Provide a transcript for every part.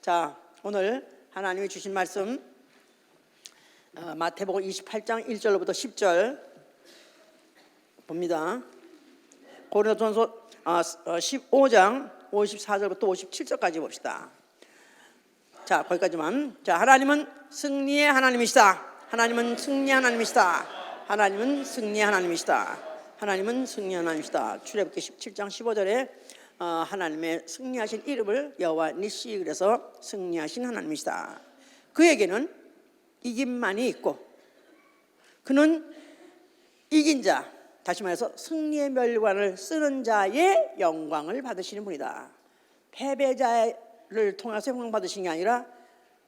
자, 오늘 하나님이 주신 말씀 마태복음 28장 1절로부터 10절 봅니다. 고린도전서 15장 54절부터 57절까지 봅시다. 자, 거기까지만. 자, 하나님은 승리의 하나님이시다. 하나님은 승리의 하나님이시다. 하나님은 승리의 하나님이시다. 하나님은 승리의 하나님이시다. 출애굽기 17장 15절에 하나님의 승리하신 이름을 여호와 니시, 그래서 승리하신 하나님이시다. 그에게는 이김만이 있고 그는 이긴 자, 다시 말해서 승리의 멸관을 쓰는 자의 영광을 받으시는 분이다. 패배자를 통해서 영광 받으시는 게 아니라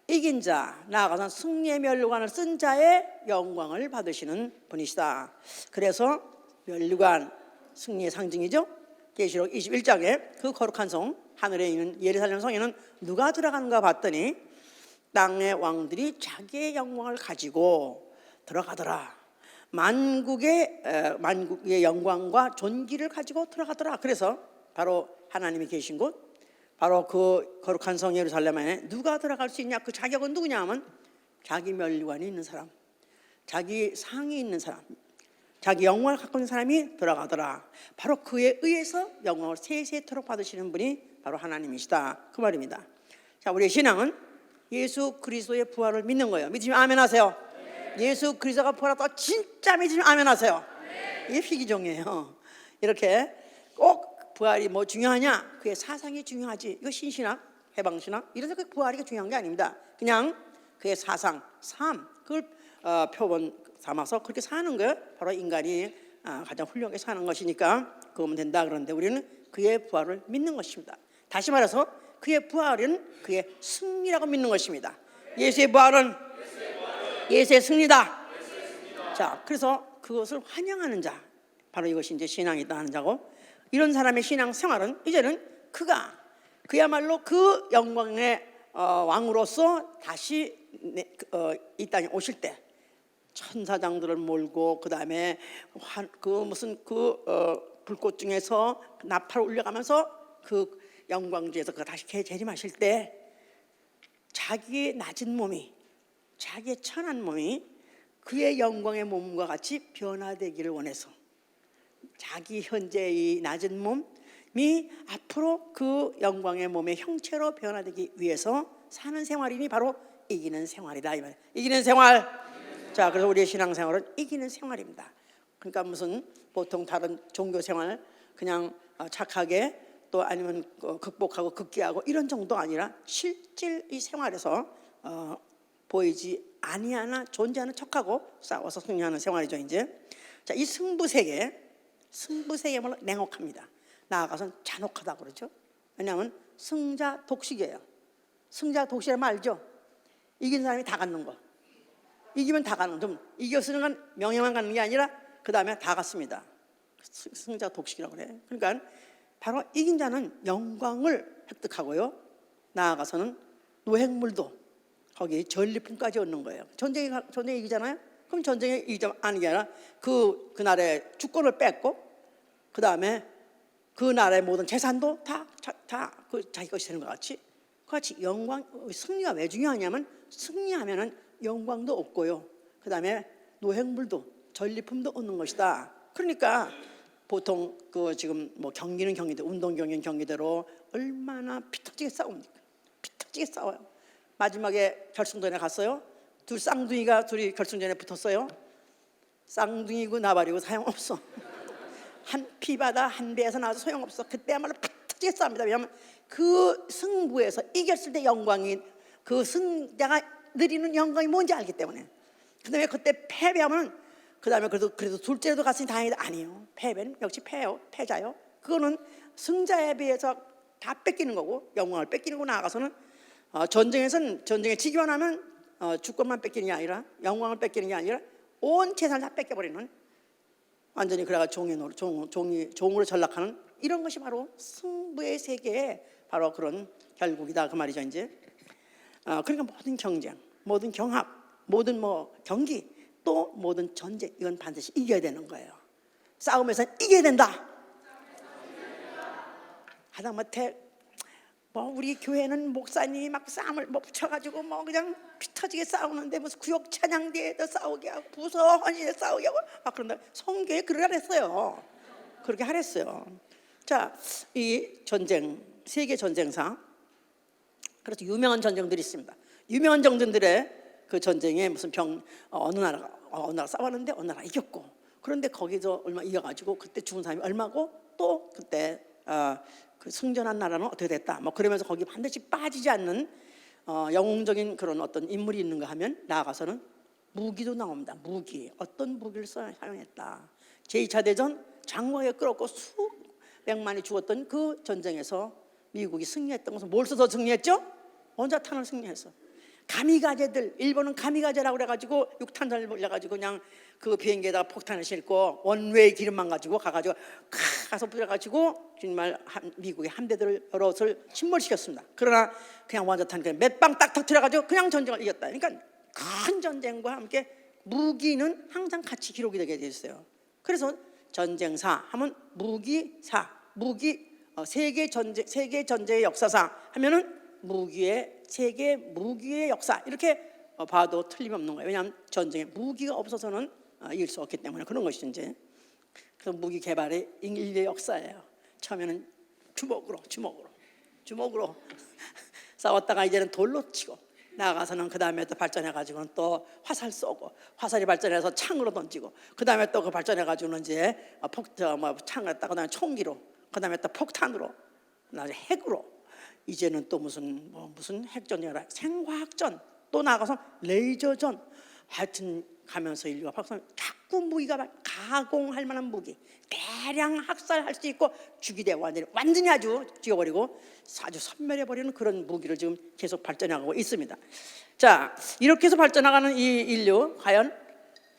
이긴 자, 나아가서 승리의 멸관을 쓴 자의 영광을 받으시는 분이시다. 그래서 멸관, 승리의 상징이죠. 계시록 21장에 그 거룩한 성, 하늘에 있는 예루살렘 성에는 누가 들어가는가 봤더니 땅의 왕들이 자기의 영광을 가지고 들어가더라. 만국의 영광과 존귀를 가지고 들어가더라. 그래서 바로 하나님이 계신 곳, 바로 그 거룩한 성 예루살렘에 누가 들어갈 수 있냐? 그 자격은 누구냐 하면 자기 멸관이 있는 사람, 자기 상이 있는 사람, 자기 영광을 갖고 있는 사람이 들어가더라. 바로 그에 의해서 영광을 세세토록 받으시는 분이 바로 하나님이시다, 그 말입니다. 자, 우리의 신앙은 예수 그리스도의 부활을 믿는 거예요. 믿으시면 아멘 하세요. 네. 예수 그리스도가 부활했다 진짜 믿으시면 아멘 하세요. 네. 이게 희귀종이에요. 이렇게 꼭 부활이 뭐 중요하냐? 그의 사상이 중요하지. 이거 신신학, 해방신학 이래서 그 부활이 중요한 게 아닙니다. 그냥 그의 사상, 삶, 그걸 표본 삼아서 그렇게 사는 거, 바로 인간이 가장 훌륭하게 사는 것이니까 그거면 된다. 그런데 우리는 그의 부활을 믿는 것입니다. 다시 말해서 그의 부활은 그의 승리라고 믿는 것입니다. 예수의 부활은 예수의 승리다. 자, 그래서 그것을 환영하는 자, 바로 이것이 이제 신앙이다 하는 자고, 이런 사람의 신앙 생활은 이제는 그가 그야말로 그 영광의 왕으로서 다시 이 땅에 오실 때 천사장들을 몰고 그 다음에 불꽃 중에서 나팔을 울려가면서 그 영광지에서 그 다시 재림하실 때 자기의 낮은 몸이, 자기의 천한 몸이 그의 영광의 몸과 같이 변화되기를 원해서 자기 현재의 낮은 몸이 앞으로 그 영광의 몸의 형체로 변화되기 위해서 사는 생활이니 바로 이기는 생활이다, 이 말이에요. 이기는 생활. 자, 그래서 우리의 신앙생활은 이기는 생활입니다. 그러니까 무슨 보통 다른 종교 생활 그냥 착하게 또 아니면 극복하고 극기하고 이런 정도 아니라 실질 이 생활에서 보이지 아니하나 존재하는 척하고 싸워서 승리하는 생활이죠. 이제 자, 이 승부세계야말로 냉혹합니다. 나아가서는 잔혹하다 그러죠. 왜냐하면 승자 독식이에요. 승자 독식이란 말 알죠? 이긴 사람이 다 갖는 거. 이기면 다 가는, 좀 이겼으는 건 명예만 갖는 게 아니라 그 다음에 다 갖습니다. 승자 독식이라고 그래. 그러니까 바로 이긴 자는 영광을 획득하고요, 나아가서는 노획물도 거기 전리품까지 얻는 거예요. 전쟁에 이기잖아요. 그럼 전쟁에 이기지 않은 게 아니라 그 나라의 주권을 뺏고 그 다음에 그 나라의 모든 재산도 다 그 자기 것이 되는 것 같이, 그같이 영광, 승리가 왜 중요하냐면 승리하면은 영광도 없고요, 그 다음에 노획물도 전리품도 얻는 것이다. 그러니까 보통 그 지금 뭐 경기는 경기대로, 운동 경기는 경기대로 얼마나 피터지게 싸웁니까? 피터지게 싸워요. 마지막에 결승전에 갔어요. 쌍둥이가 둘이 결승전에 붙었어요. 쌍둥이고 나발이고 소용없어. 한 피바다 한 배에서 나와서 소용없어. 그때야말로 피터지게 싸웁니다. 왜냐하면 그 승부에서 이겼을 때 영광이, 그 승자가 누리는 영광이 뭔지 알기 때문에. 그 다음에 그때 패배하면 그 다음에 그래도 둘째도 갔으니 다행이다. 아니요, 패배는 역시 패자요. 그거는 승자에 비해서 다 뺏기는 거고 영광을 뺏기는 거. 나아가서는 전쟁에서는 전쟁에 지기만 하면 주권만 뺏기는 게 아니라 영광을 뺏기는 게 아니라 온 재산을 다 뺏겨버리는, 완전히 그래가 종으로 전락하는 이런 것이 바로 승부의 세계의 바로 그런 결국이다, 그 말이죠. 이제 그러니까 모든 경쟁, 모든 경합, 모든 경기, 또 모든 전쟁, 이건 반드시 이겨야 되는 거예요. 싸움에서는 이겨야 된다. 하다못해 뭐 우리 교회는 목사님이 막 싸움을 못 붙여가지고 뭐 그냥 피 터지게 싸우는데 무슨 구역 찬양대에도 싸우게 하고 부서 헌신에 싸우게 하고 막 그런다. 성경에 그러라 그랬어요. 그렇게 하랬어요. 자, 이 전쟁, 세계 전쟁사, 그래서 유명한 전쟁들이 있습니다. 유명한 전쟁들의 그 전쟁에 무슨 어느 나라 싸웠는데 어느 나라 이겼고, 그런데 거기서 얼마 이겨가지고 그때 죽은 사람이 얼마고, 또 그때 그 승전한 나라는 어떻게 됐다, 뭐 그러면서 거기 반드시 빠지지 않는 영웅적인 그런 어떤 인물이 있는가 하면 나아가서는 무기도 나옵니다. 무기, 어떤 무기를 사용했다. 제2차 대전 장벽에 끌었고 수백만이 죽었던 그 전쟁에서 미국이 승리했던 것은 뭘 써서 승리했죠? 원자탄을 승리해서. 가미가제들, 일본은 가미가제라고 그래가지고 육탄전을 몰려가지고 그냥 그 비행기에다가 폭탄을 싣고 원웨이 기름만 가지고 가가지고 가서 뿌려가지고 정말 미국의 함대들을 여럿을 침몰시켰습니다. 그러나 그냥 원자탄 몇 방 딱 터뜨려가지고 그냥 전쟁을 이겼다. 그러니까 큰 전쟁과 함께 무기는 항상 같이 기록이 되게 돼 있어요. 그래서 전쟁사 하면 무기사, 세계 전쟁의 역사상 하면은 세계 무기의 역사, 이렇게 봐도 틀림없는 거예요. 왜냐하면 전쟁에 무기가 없어서는 이길 수 없기 때문에 그런 것이죠. 이제 그래서 무기 개발의 인류의 역사예요. 처음에는 주먹으로 싸웠다가 이제는 돌로 치고, 나아가서는 그 다음에 또 발전해가지고는 또 화살 쏘고, 화살이 발전해서 창으로 던지고, 그 다음에 또 그 발전해가지고는 이제 창을 했다가 그다음에 총기로, 그 다음에 또 폭탄으로, 나중에 핵으로, 이제는 또 무슨 핵전이라 생화학전, 또 나아가서 레이저전, 하여튼 가면서 인류가 자꾸 무기가 가공할 만한 무기, 대량 학살할 수 있고 죽이되 완전히 아주 죽여버리고 아주 섬멸해버리는 그런 무기를 지금 계속 발전하고 있습니다. 자, 이렇게 해서 발전하가는 이 인류, 과연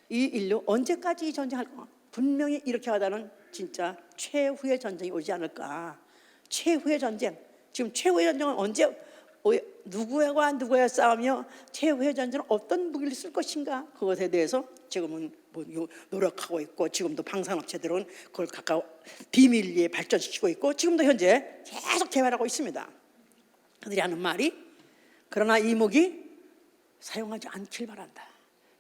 이 인류 언제까지 전쟁할까? 분명히 이렇게 하다는 진짜 최후의 전쟁이 오지 않을까. 최후의 전쟁, 지금 최후의 전쟁은 언제, 누구와 누구의 싸우며 최후의 전쟁은 어떤 무기를 쓸 것인가, 그것에 대해서 지금은 노력하고 있고, 지금도 방산업체들은 그걸 각각 비밀리에 발전시키고 있고, 지금도 현재 계속 개발하고 있습니다. 그들이 하는 말이, 그러나 이 무기 사용하지 않길 바란다.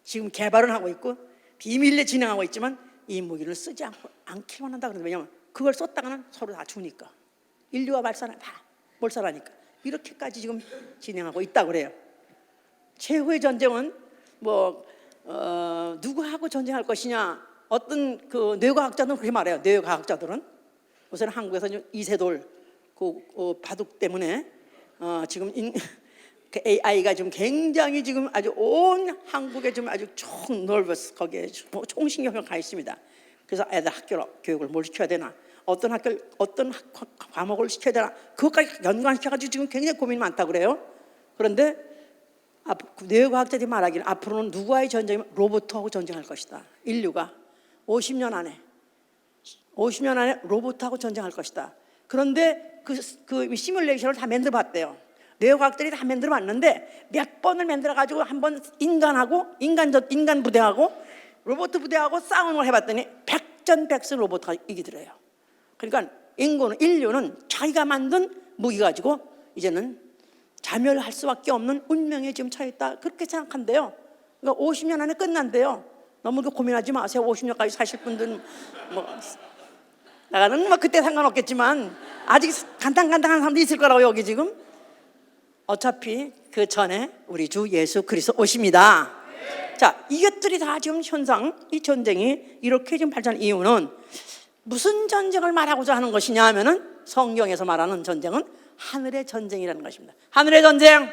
지금 개발은 하고 있고 비밀리에 진행하고 있지만 이 무기를 쓰지 않기만 한다. 왜냐하면 그걸 썼다가는 서로 다 죽으니까, 인류가 다 몰살하니까. 이렇게까지 지금 진행하고 있다고 그래요. 최후의 전쟁은 누구하고 전쟁할 것이냐, 어떤 그 뇌과학자들은 그렇게 말해요. 뇌과학자들은 우선 한국에서 이세돌 바둑 때문에 지금 그 AI가 지금 굉장히 지금 아주 온 한국에 지금 아주 총 거기에 총신경을 가 있습니다. 그래서 애들 학교로 교육을 뭘 시켜야 되나, 어떤 과목을 시켜야 되나, 그것까지 연관시켜가지고 지금 굉장히 고민이 많다고 그래요. 그런데 뇌과학자들이 말하기를 앞으로는 누구와의 전쟁이면 로봇하고 전쟁할 것이다. 인류가 50년 안에 로봇하고 전쟁할 것이다. 그런데 그 시뮬레이션을 다 만들어 봤대요. 뇌과학들이 다 만들어 봤는데 몇 번을 만들어 가지고 한번 인간 부대하고 로봇 부대하고 싸움을 해봤더니 백전백승 로봇가 이기더래요. 그러니까 인류는 자기가 만든 무기 가지고 이제는 자멸할 수밖에 없는 운명에 지금 처해 있다, 그렇게 생각한대요. 그러니까 50년 안에 끝난대요. 너무 고민하지 마세요. 50년까지 사실 분들은 나가는 그때 상관없겠지만 아직 간당간당한 사람도 있을 거라고. 여기 지금 어차피 그 전에 우리 주 예수 그리스도 오십니다. 자, 이것들이 다 지금 이 전쟁이 이렇게 지금 발전한 이유는 무슨 전쟁을 말하고자 하는 것이냐 하면은, 성경에서 말하는 전쟁은 하늘의 전쟁이라는 것입니다. 하늘의 전쟁.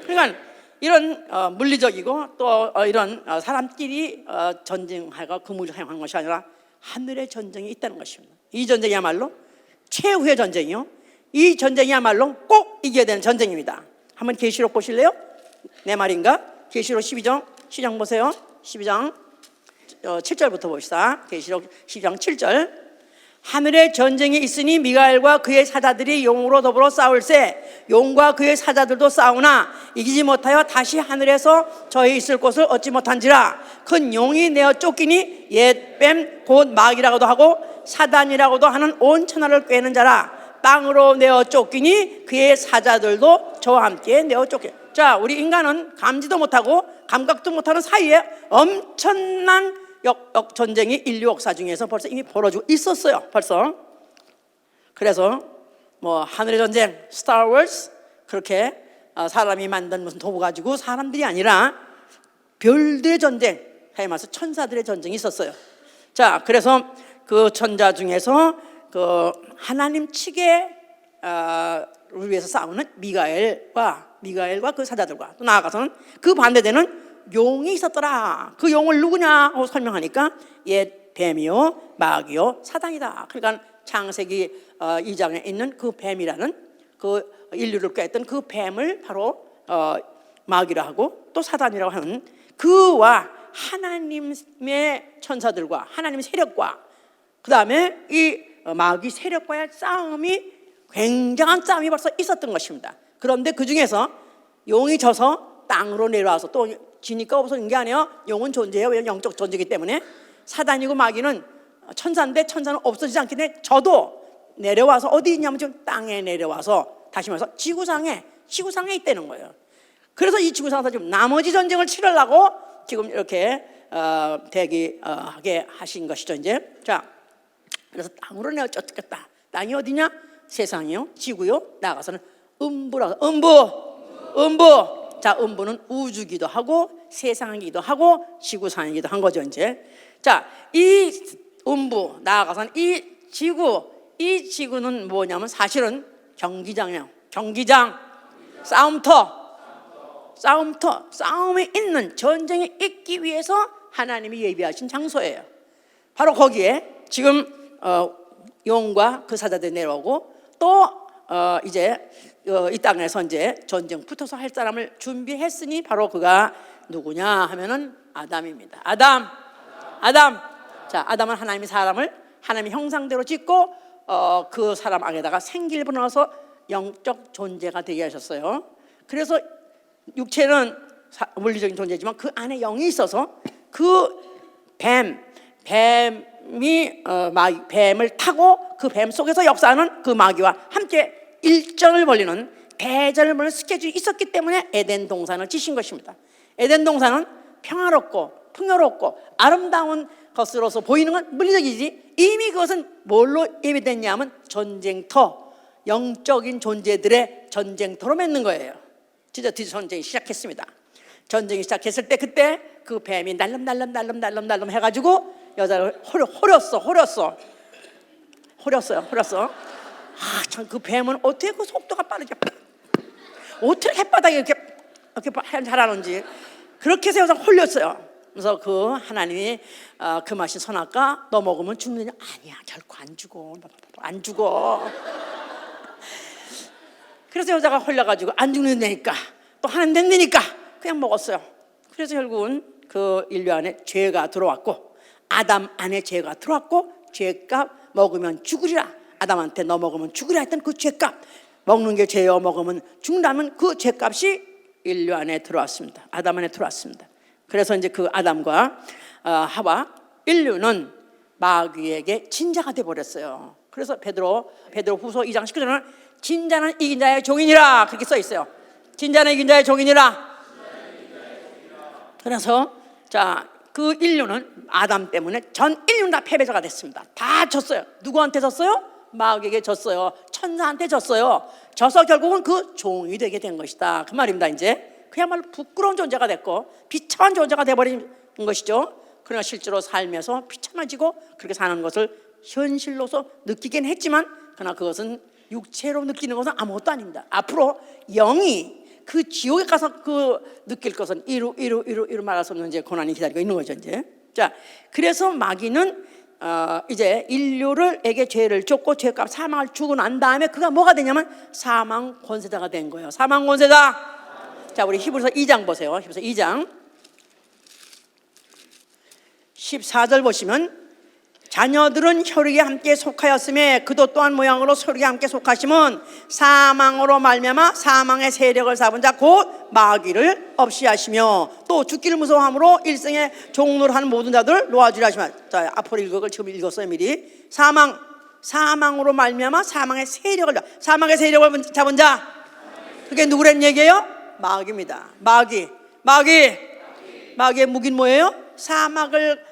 그러니까 이런 물리적이고 또 이런 사람끼리 전쟁하고 그물을 사용하는 것이 아니라 하늘의 전쟁이 있다는 것입니다. 이 전쟁이야말로 최후의 전쟁이요, 이 전쟁이야말로 꼭 이겨야 되는 전쟁입니다. 한번 계시록 보실래요? 내 말인가? 계시록 12장 시작 보세요. 12장 7절부터 봅시다. 계시록 12장 7절. 하늘에 전쟁이 있으니 미가엘과 그의 사자들이 용으로 더불어 싸울세 용과 그의 사자들도 싸우나 이기지 못하여 다시 하늘에서 저희 있을 곳을 얻지 못한지라. 큰 용이 내어 쫓기니 옛뱀 곧 마귀라고도 하고 사단이라고도 하는 온 천하를 꿰는 자라. 땅으로 내어 쫓기니 그의 사자들도 저와 함께 내어 쫓기. 자, 우리 인간은 감지도 못하고 감각도 못하는 사이에 엄청난 전쟁이 인류 역사 중에서 벌써 이미 벌어지고 있었어요. 벌써. 그래서 뭐 하늘의 전쟁, 스타워즈, 그렇게 사람이 만든 무슨 도구 가지고 사람들이 아니라 별들의 전쟁, 말해서 천사들의 전쟁이 있었어요. 자, 그래서 그 천자 중에서 그 하나님 측에 위해서 싸우는 미가엘과 그 사자들과, 또 나아가서는 그 반대되는 용이 있었더라. 그 용을 누구냐고 설명하니까 옛 뱀이요 마귀요 사단이다. 그러니까 창세기 2장에 있는 그 뱀이라는 그 인류를 꾀했던 그 뱀을 바로 마귀라 하고, 또 사단이라고 하는 그와 하나님의 천사들과 하나님의 세력과, 그 다음에 이 마귀 세력과의 싸움이, 굉장한 싸움이 벌써 있었던 것입니다. 그런데 그 중에서 용이 져서 땅으로 내려와서, 또 지니까 없어진 게 아니에요. 용은 존재해요. 왜냐하면 영적 존재이기 때문에. 사단이고 마귀는 천사인데 천사는 없어지지 않기 때문에 저도 내려와서 어디 있냐면 지금 땅에 내려와서, 다시 말해서 지구상에 있다는 거예요. 그래서 이 지구상에서 지금 나머지 전쟁을 치르려고 지금 이렇게 대기하게 하신 것이죠. 이제 자, 그래서 땅으로 내어 쫓겠다. 땅이 어디냐? 세상이요, 지구요, 나가서는 음부라서 음부. 자, 음부는 우주기도 하고 세상이기도 하고 지구상이기도 한 거죠. 이제 자, 이 음부 나아가서는 이 지구는 뭐냐면 사실은 경기장이에요. 경기장, 싸움에 있는, 전쟁에 있기 위해서 하나님이 예비하신 장소예요. 바로 거기에 지금 용과 그 사자들이 내려오고, 또 이제 이 땅에서 이제 전쟁 붙어서 할 사람을 준비했으니 바로 그가 누구냐 하면은 아담입니다. 아담. 자, 아담은 하나님이 사람을 하나님의 형상대로 짓고 그 사람 안에다가 생기를 넣어서 영적 존재가 되게 하셨어요. 그래서 육체는 물리적인 존재지만 그 안에 영이 있어서 그 뱀을 타고 그 뱀 속에서 역사하는 그 마귀와 함께 일정을 벌리는, 대전을 벌리는 스케줄이 있었기 때문에 에덴 동산을 지신 것입니다. 에덴 동산은 평화롭고 풍요롭고 아름다운 것으로서 보이는 건 물리적이지, 이미 그것은 뭘로 예비됐냐면 전쟁터, 영적인 존재들의 전쟁터로 맺는 거예요. 진짜 드디어 전쟁이 시작했습니다. 전쟁이 시작했을 때 그때 그 뱀이 날름 해가지고 여자를 호렸어요. 아, 참, 그 뱀은 어떻게 그 속도가 빠르게, 어떻게 햇바닥에 이렇게 잘하는지. 그렇게 해서 여자가 홀렸어요. 그래서 그 하나님이 그 맛이 선악과 너 먹으면 죽느냐? 아니야, 결코 안 죽어. 그래서 여자가 홀려가지고 안 죽는다니까, 또 하나님 된다니까 그냥 먹었어요. 그래서 결국은 그 인류 안에 죄가 들어왔고, 아담 안에 죄가 들어왔고, 죄값 먹으면 죽으리라, 아담한테 너 먹으면 죽으리라 했던 그 죄값, 먹는 게 죄요 먹으면 죽는다면 그 죄값이 인류 안에 들어왔습니다. 아담 안에 들어왔습니다. 그래서 이제 그 아담과 하와, 인류는 마귀에게 진자가 되어버렸어요. 그래서 베드로 후서 2장 19절에는 진자는 이긴 자의 종이니라, 그렇게 써 있어요. 진자는 이긴 자의 종이니라. 그래서 자, 그 인류는 아담 때문에 전 인류는 다 패배자가 됐습니다. 다 졌어요. 누구한테 졌어요? 마귀에게 졌어요. 천사한테 졌어요. 져서 결국은 그 종이 되게 된 것이다, 그 말입니다. 이제 그야말로 부끄러운 존재가 됐고 비참한 존재가 돼버린 것이죠. 그러나 실제로 살면서 비참해지고 그렇게 사는 것을 현실로서 느끼긴 했지만, 그러나 그것은 육체로 느끼는 것은 아무것도 아닙니다. 앞으로 영이 그 지옥에 가서 그 느낄 것은 이루 말할 수 없는 이제 고난이 기다리고 있는 거죠. 이제 자, 그래서 마귀는 이제 인류에게 죄를 줬고 죄값 사망을 주고 난 다음에 그가 뭐가 되냐면 사망 권세자가 된 거예요. 사망 권세자. 자, 우리 히브리서 2장 보세요. 히브리서 2장 14절 보시면, 자녀들은 혈육에 함께 속하였음에 그도 또한 모양으로 혈육에 함께 속하심은 사망으로 말미암아 사망의 세력을 잡은 자 곧 마귀를 없이 하시며 또 죽기를 무서워함으로 일생의 종노를 하는 모든 자들을 놓아주려 하시며. 자, 앞으로 읽을 걸 지금 읽었어요 미리. 사망, 사망으로 말미암아 사망의 세력을 잡은 자, 그게 누구란 얘기예요? 마귀입니다. 마귀의 무기는 뭐예요? 사막을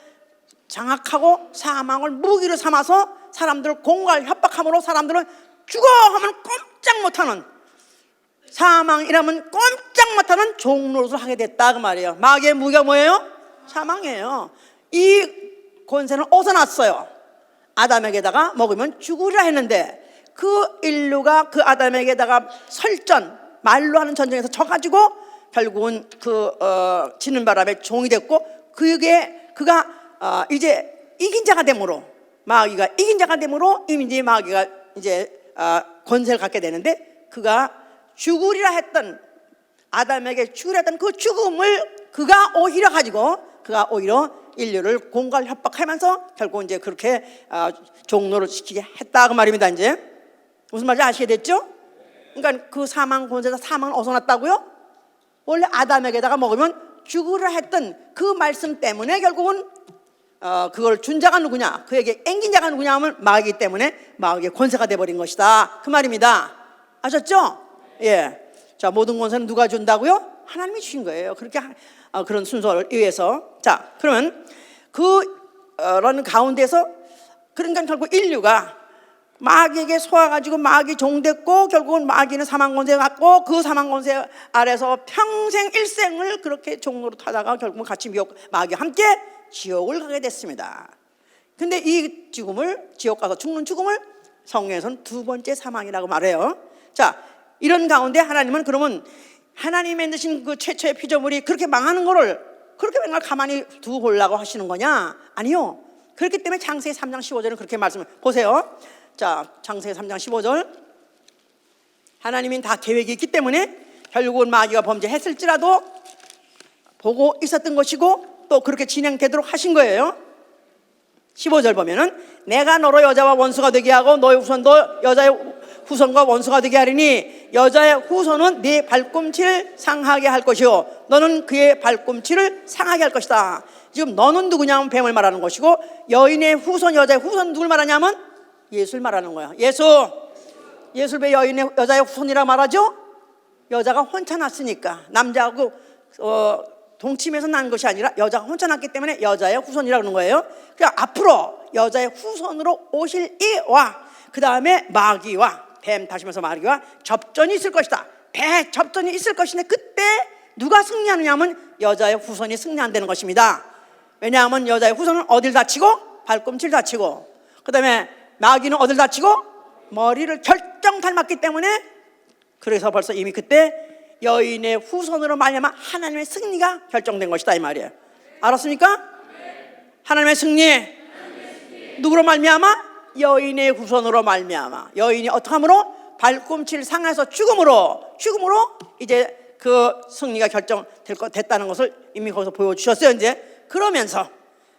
장악하고 사망을 무기로 삼아서 사람들을 공갈 협박함으로 사람들은 죽어 하면 꼼짝 못하는, 사망이라면 꼼짝 못하는 종노릇을 하게 됐다 그 말이에요. 마귀의 무기가 뭐예요? 사망이에요. 이 권세는 어디서 났어요? 아담에게다가 먹으면 죽으리라 했는데 그 인류가 그 아담에게다가 말로 하는 전쟁에서 져가지고 결국은 지는 바람에 종이 됐고, 그가 이제 이긴 자가 됨으로, 마귀가 이긴 자가 됨으로 이제 마귀가 이제 권세를 갖게 되는데, 그가 죽으리라 했던, 아담에게 죽으리라 했던 그 죽음을 그가 오히려 인류를 공갈 협박하면서 결국 이제 그렇게 종노를 시키게 했다 그 말입니다. 이제 무슨 말인지 아시게 됐죠? 그러니까 그 사망 권세에서 사망은 어디서 났다고요? 원래 아담에게다가 먹으면 죽으리라 했던 그 말씀 때문에 결국은 그걸 준 자가 누구냐, 그에게 앵긴 자가 누구냐 하면 마귀 때문에 마귀의 권세가 돼버린 것이다 그 말입니다. 아셨죠? 예. 자, 모든 권세는 누가 준다고요? 하나님이 주신 거예요. 그렇게 그런 순서를 의해서. 자, 그러면 그런 가운데서, 그러니까 결국 인류가 마귀에게 속아가지고 마귀 종됐고, 결국은 마귀는 사망권세 갖고 그 사망권세 아래서 평생 일생을 그렇게 종로로 타다가 결국은 같이 마귀와 함께 지옥을 가게 됐습니다. 근데 이 죽음을, 지옥 가서 죽는 죽음을 성경에서는 두 번째 사망이라고 말해요. 자, 이런 가운데 하나님은 그러면 하나님이 만드신 그 최초의 피조물이 그렇게 망하는 거를 그렇게 맨날 가만히 두고 보려고 하시는 거냐? 아니요. 그렇기 때문에 창세기 3장 15절은 그렇게 말씀을 보세요. 자, 창세기 3장 15절. 하나님이 다 계획이 있기 때문에 결국은 마귀가 범죄했을지라도 보고 있었던 것이고 또 그렇게 진행되도록 하신 거예요. 15절 보면은 내가 너로 여자와 원수가 되게 하고 너의 후손도 여자의 후손과 원수가 되게 하리니 여자의 후손은 네 발꿈치를 상하게 할 것이요 너는 그의 발꿈치를 상하게 할 것이다. 지금 너는 누구냐면 뱀을 말하는 것이고, 여인의 후손, 여자의 후손 누굴 말하냐면 예수를 말하는 거야. 예수를 왜 여자의 후손이라 말하죠? 여자가 혼자 났으니까, 남자하고 동침해서 난 것이 아니라 여자가 혼자 났기 때문에 여자의 후손이라고 하는 거예요. 그러니까 앞으로 여자의 후손으로 오실 이와 그 다음에 마귀와, 뱀 다시면서 마귀와 접전이 있을 것이다. 접전이 있을 것인데 그때 누가 승리하느냐 하면 여자의 후손이 승리한다는 것입니다. 왜냐하면 여자의 후손은 어딜 다치고? 발꿈치를 다치고, 그 다음에 마귀는 어딜 다치고? 머리를 결정 닮았기 때문에, 그래서 벌써 이미 그때 여인의 후손으로 말미암아 하나님의 승리가 결정된 것이다 이 말이에요. 알았습니까? 하나님의 승리. 누구로 말미암아? 여인의 후손으로 말미암아. 여인이 어떻게 함으로? 발꿈치를 상해서 죽음으로 이제 그 승리가 됐다는 것을 이미 거기서 보여주셨어요. 이제 그러면서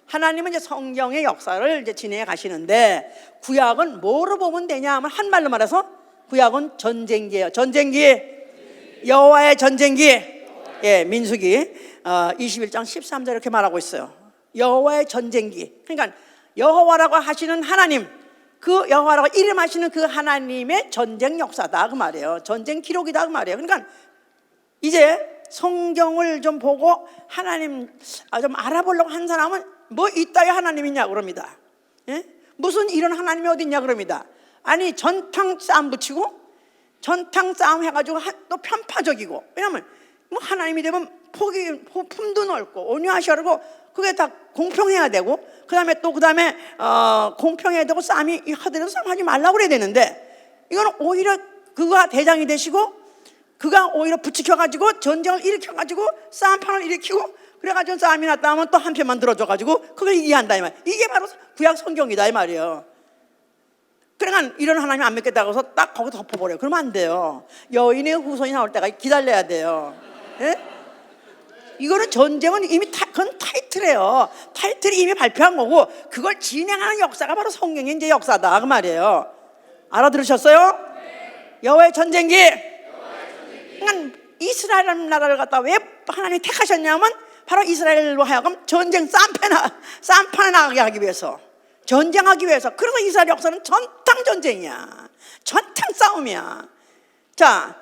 하나님은 이제 성경의 역사를 이제 진행해 가시는데, 구약은 뭐로 보면 되냐 하면 한 말로 말해서 구약은 전쟁기예요. 전쟁기, 여호와의 전쟁기. 예, 민수기 21장 13절 이렇게 말하고 있어요. 여호와의 전쟁기. 그러니까 여호와라고 하시는 하나님, 그 여호와라고 이름하시는 그 하나님의 전쟁 역사다 그 말이에요. 전쟁 기록이다 그 말이에요. 그러니까 이제 성경을 좀 보고 하나님 좀 알아보려고 한 사람은 뭐 이따위 하나님이냐 그럽니다. 예? 무슨 이런 하나님이 어디 있냐 그럽니다. 아니 전탕 싸움 붙이고 전탕 싸움 해가지고 또 편파적이고, 왜냐면 뭐 하나님이 되면 품도 넓고 온유하시고 그게 다 공평해야 되고, 그 다음에 공평해야 되고 싸움이 하더라도 싸움하지 말라고 그래야 되는데, 이거는 오히려 그가 대장이 되시고 그가 오히려 부추겨가지고 전쟁을 일으켜가지고 싸움판을 일으키고 그래가지고 싸움이 났다 하면 또 한 편만 들어줘가지고 그걸 이기한다 이 말. 이게 바로 구약 성경이다 이 말이에요. 그러니까 이런 하나님 안 믿겠다고 해서 딱 거기서 덮어버려요. 그러면 안 돼요. 여인의 후손이 나올 때까지 기다려야 돼요. 예? 이거는 전쟁은 이미 그건 타이틀이에요. 타이틀이 이미 발표한 거고 그걸 진행하는 역사가 바로 성경의 이제 역사다 그 말이에요. 알아들으셨어요? 여호와의 전쟁기. 그러니까 이스라엘 나라를 갖다 왜 하나님이 택하셨냐면 바로 이스라엘로 하여금 전쟁 쌈판에 나가게 하기 위해서, 전쟁하기 위해서. 그래서 이스라엘 역사는 전탕 전쟁이야. 전탕 싸움이야. 자,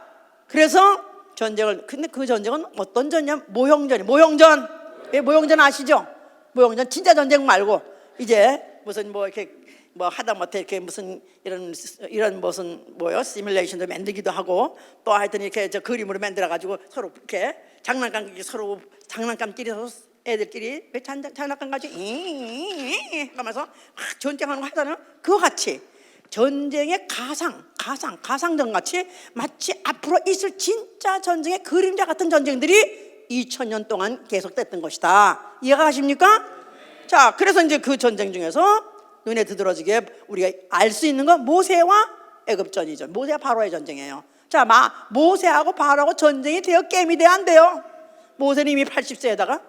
그래서 전쟁을, 근데 그 전쟁은 어떤 전쟁이냐? 모형전이. 모형전. 예, 모형전 아시죠? 모형전 진짜 전쟁 말고 이제 무슨 뭐 이렇게 뭐 하다못해 이렇게 무슨 이런 무슨 뭐요 시뮬레이션도 만들기도 하고 또 하여튼 이렇게 저 그림으로 만들어 가지고 서로 이렇게 장난감 서로 장난감끼리 서로 애들끼리 장난감 가지고 하면서 막 전쟁하는 거 하잖아요. 그거 같이 전쟁의 가상전 같이 마치 앞으로 있을 진짜 전쟁의 그림자 같은 전쟁들이 2000년 동안 계속됐던 것이다. 이해가 가십니까? 자, 그래서 이제 그 전쟁 중에서 눈에 두드러지게 우리가 알 수 있는 건 모세와 애굽전이죠. 모세와 바로의 전쟁이에요. 자, 모세하고 바로하고 전쟁이 돼요? 게임이 돼요? 안 돼요? 모세는 이미 80세에다가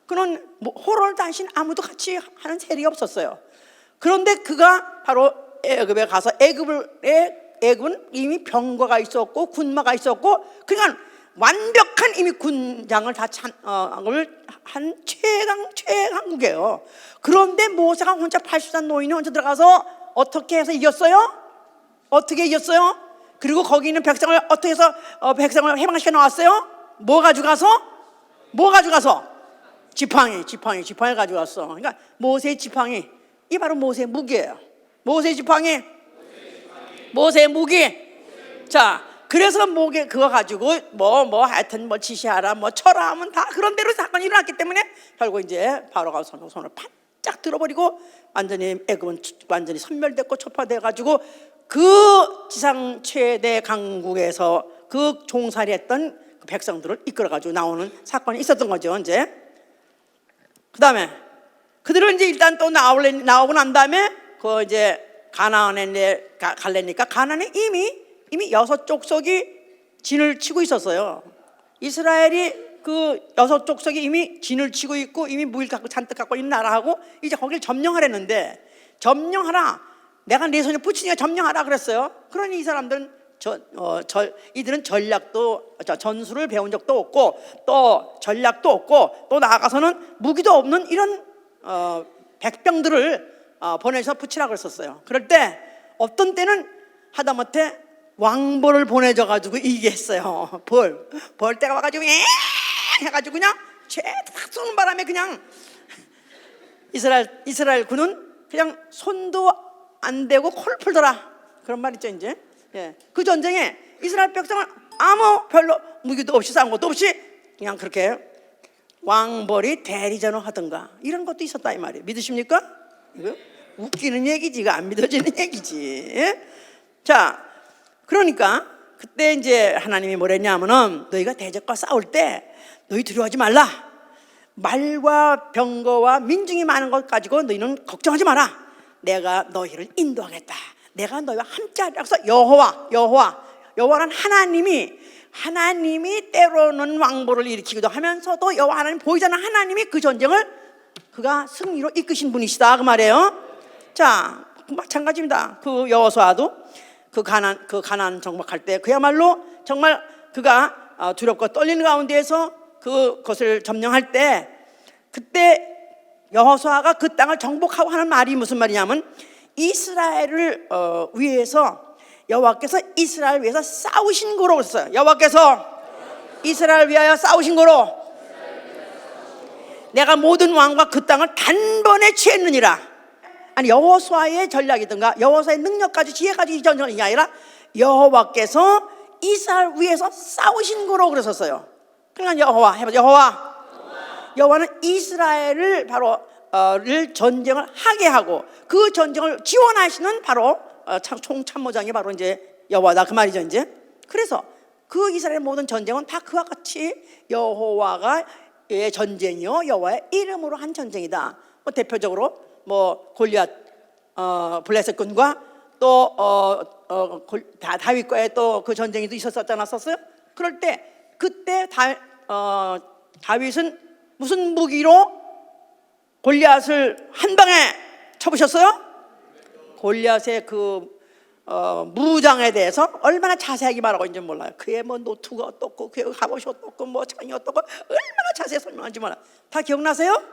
그는 호를 당신 아무도 같이 하는 세력이 없었어요. 그런데 그가 바로 애굽에 가서 애굽은 이미 병거가 있었고 군마가 있었고 그러니까 완벽한 이미 군장을 다 한 최강국이에요. 그런데 모세가 혼자 80살 노인이 혼자 들어가서 어떻게 해서 이겼어요? 어떻게 이겼어요? 그리고 거기 있는 백성을 어떻게 해서 백성을 해방시켜 나왔어요? 뭐 가져가서? 지팡이 가져갔어. 그러니까 모세의 지팡이, 이 바로 모세의 무기예요. 모세의 지팡이, 모세의 무기. 자, 그래서 목에 그거 가지고 하여튼 지시하라 쳐라 하면 다 그런 대로 사건이 일어났기 때문에 결국 이제 바로가 손을 바짝 들어버리고 완전히 애굽은 완전히 섬멸됐고 초파돼 가지고 그 지상 최대 강국에서 그 종살이했던 그 백성들을 이끌어 가지고 나오는 사건이 있었던 거죠. 이제 그다음에 그들은 이제 일단 또 나오고 난 다음에 그 이제 가나안에 갈래니까 가나안에 이미 6 족속이 진을 치고 있었어요. 이스라엘이 그 6 족속이 이미 진을 치고 있고 이미 무기를 잔뜩 갖고 있는 나라하고 이제 거기를 점령하려는데 점령하라. 내가 네 손에 붙이니까 점령하라 그랬어요. 그러니 이 사람들은 이들은 전술을 배운 적도 없고 또 전략도 없고 또 나아가서는 무기도 없는 이런 백병들을 보내서 붙이라고 그랬었어요. 그럴 때 어떤 때는 하다못해 왕벌을 보내줘 가지고 이기게 했어요. 벌떼가 와가지고 해가지고 그냥 탁 쏘는 바람에 그냥 이스라엘 군은 그냥 손도 안 대고 코를 풀더라. 그런 말 있죠 이제. 예. 그 전쟁에 이스라엘 백성은 아무 별로 무기도 없이 싸운 것도 없이 그냥 그렇게 왕벌이 대리전을 하던가 이런 것도 있었다 이 말이에요. 믿으십니까? 이거 웃기는 얘기지, 이거 안 믿어지는 얘기지. 예? 자, 그러니까 그때 이제 하나님이 뭐랬냐면은 너희가 대적과 싸울 때 너희 두려워하지 말라. 말과 병거와 민중이 많은 것 가지고 너희는 걱정하지 마라. 내가 너희를 인도하겠다. 내가 너희와 함께하리라. 그래서 여호와는 하나님이 때로는 왕보를 일으키기도 하면서도 여호와 하나님 보이잖아. 하나님이 그 전쟁을 그가 승리로 이끄신 분이시다 그 말이에요. 자, 마찬가지입니다. 그 여호수아도 그 가나안 정복할 때 그야말로 정말 그가 두렵고 떨리는 가운데에서 그것을 점령할 때 그때 여호수아가 그 땅을 정복하고 하는 말이 무슨 말이냐면 이스라엘을 위해서 여호와께서 이스라엘 위해서 싸우신 거로 그랬어요. 여호와께서 이스라엘 위하여 싸우신 거로 내가 모든 왕과 그 땅을 단번에 취했느니라. 아니 여호수아의 전략이든가 여호수아의 능력까지 지혜까지 이 전쟁이 아니라 여호와께서 이스라엘 위해서 싸우신 거로 그랬었어요. 그러니까 여호와는 이스라엘을 바로 전쟁을 하게 하고 그 전쟁을 지원하시는 바로 총참모장이 바로 이제 여호와다 그 말이죠 이제. 그래서 그 이스라엘 모든 전쟁은 다 그와 같이 여호와가 전쟁이요 여호와의 이름으로 한 전쟁이다. 대표적으로 골리앗 블레셋군과 또 다윗과의 또 그 전쟁이 있었지 않았었어요? 그럴 때 그때 다윗은 무슨 무기로 골리앗을 한 방에 쳐부셨어요? 골리앗의 그 무장에 대해서 얼마나 자세하게 말하고 있는지 몰라요. 그의 노트가 어떻고 그의 갑옷이 어떻고 창이 어떻고 얼마나 자세히 설명하는지 몰라요. 다 기억나세요?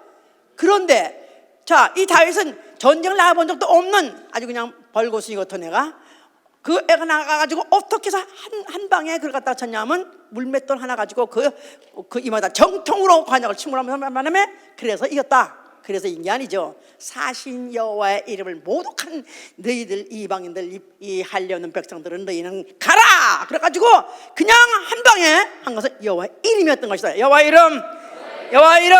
그런데 자, 이 다윗은 전쟁을 나가본 적도 없는 아주 그냥 벌거숭이 같은 애가, 그 애가 나가가지고 어떻게 해서 한 방에 그걸 갖다 쳤냐면 물맷돌 하나 가지고 그 이마다 정통으로 관역을 침몰하면서 말하면 그래서 이겼다. 그래서 이긴 게 아니죠. 사신 여호와의 이름을 모독한 너희들 이방인들, 이 하려는 백성들은 너희는 가라. 그래가지고 그냥 한 방에 한 것은 여호와의 이름이었던 것이다. 여호와의 이름, 여호와의 이름.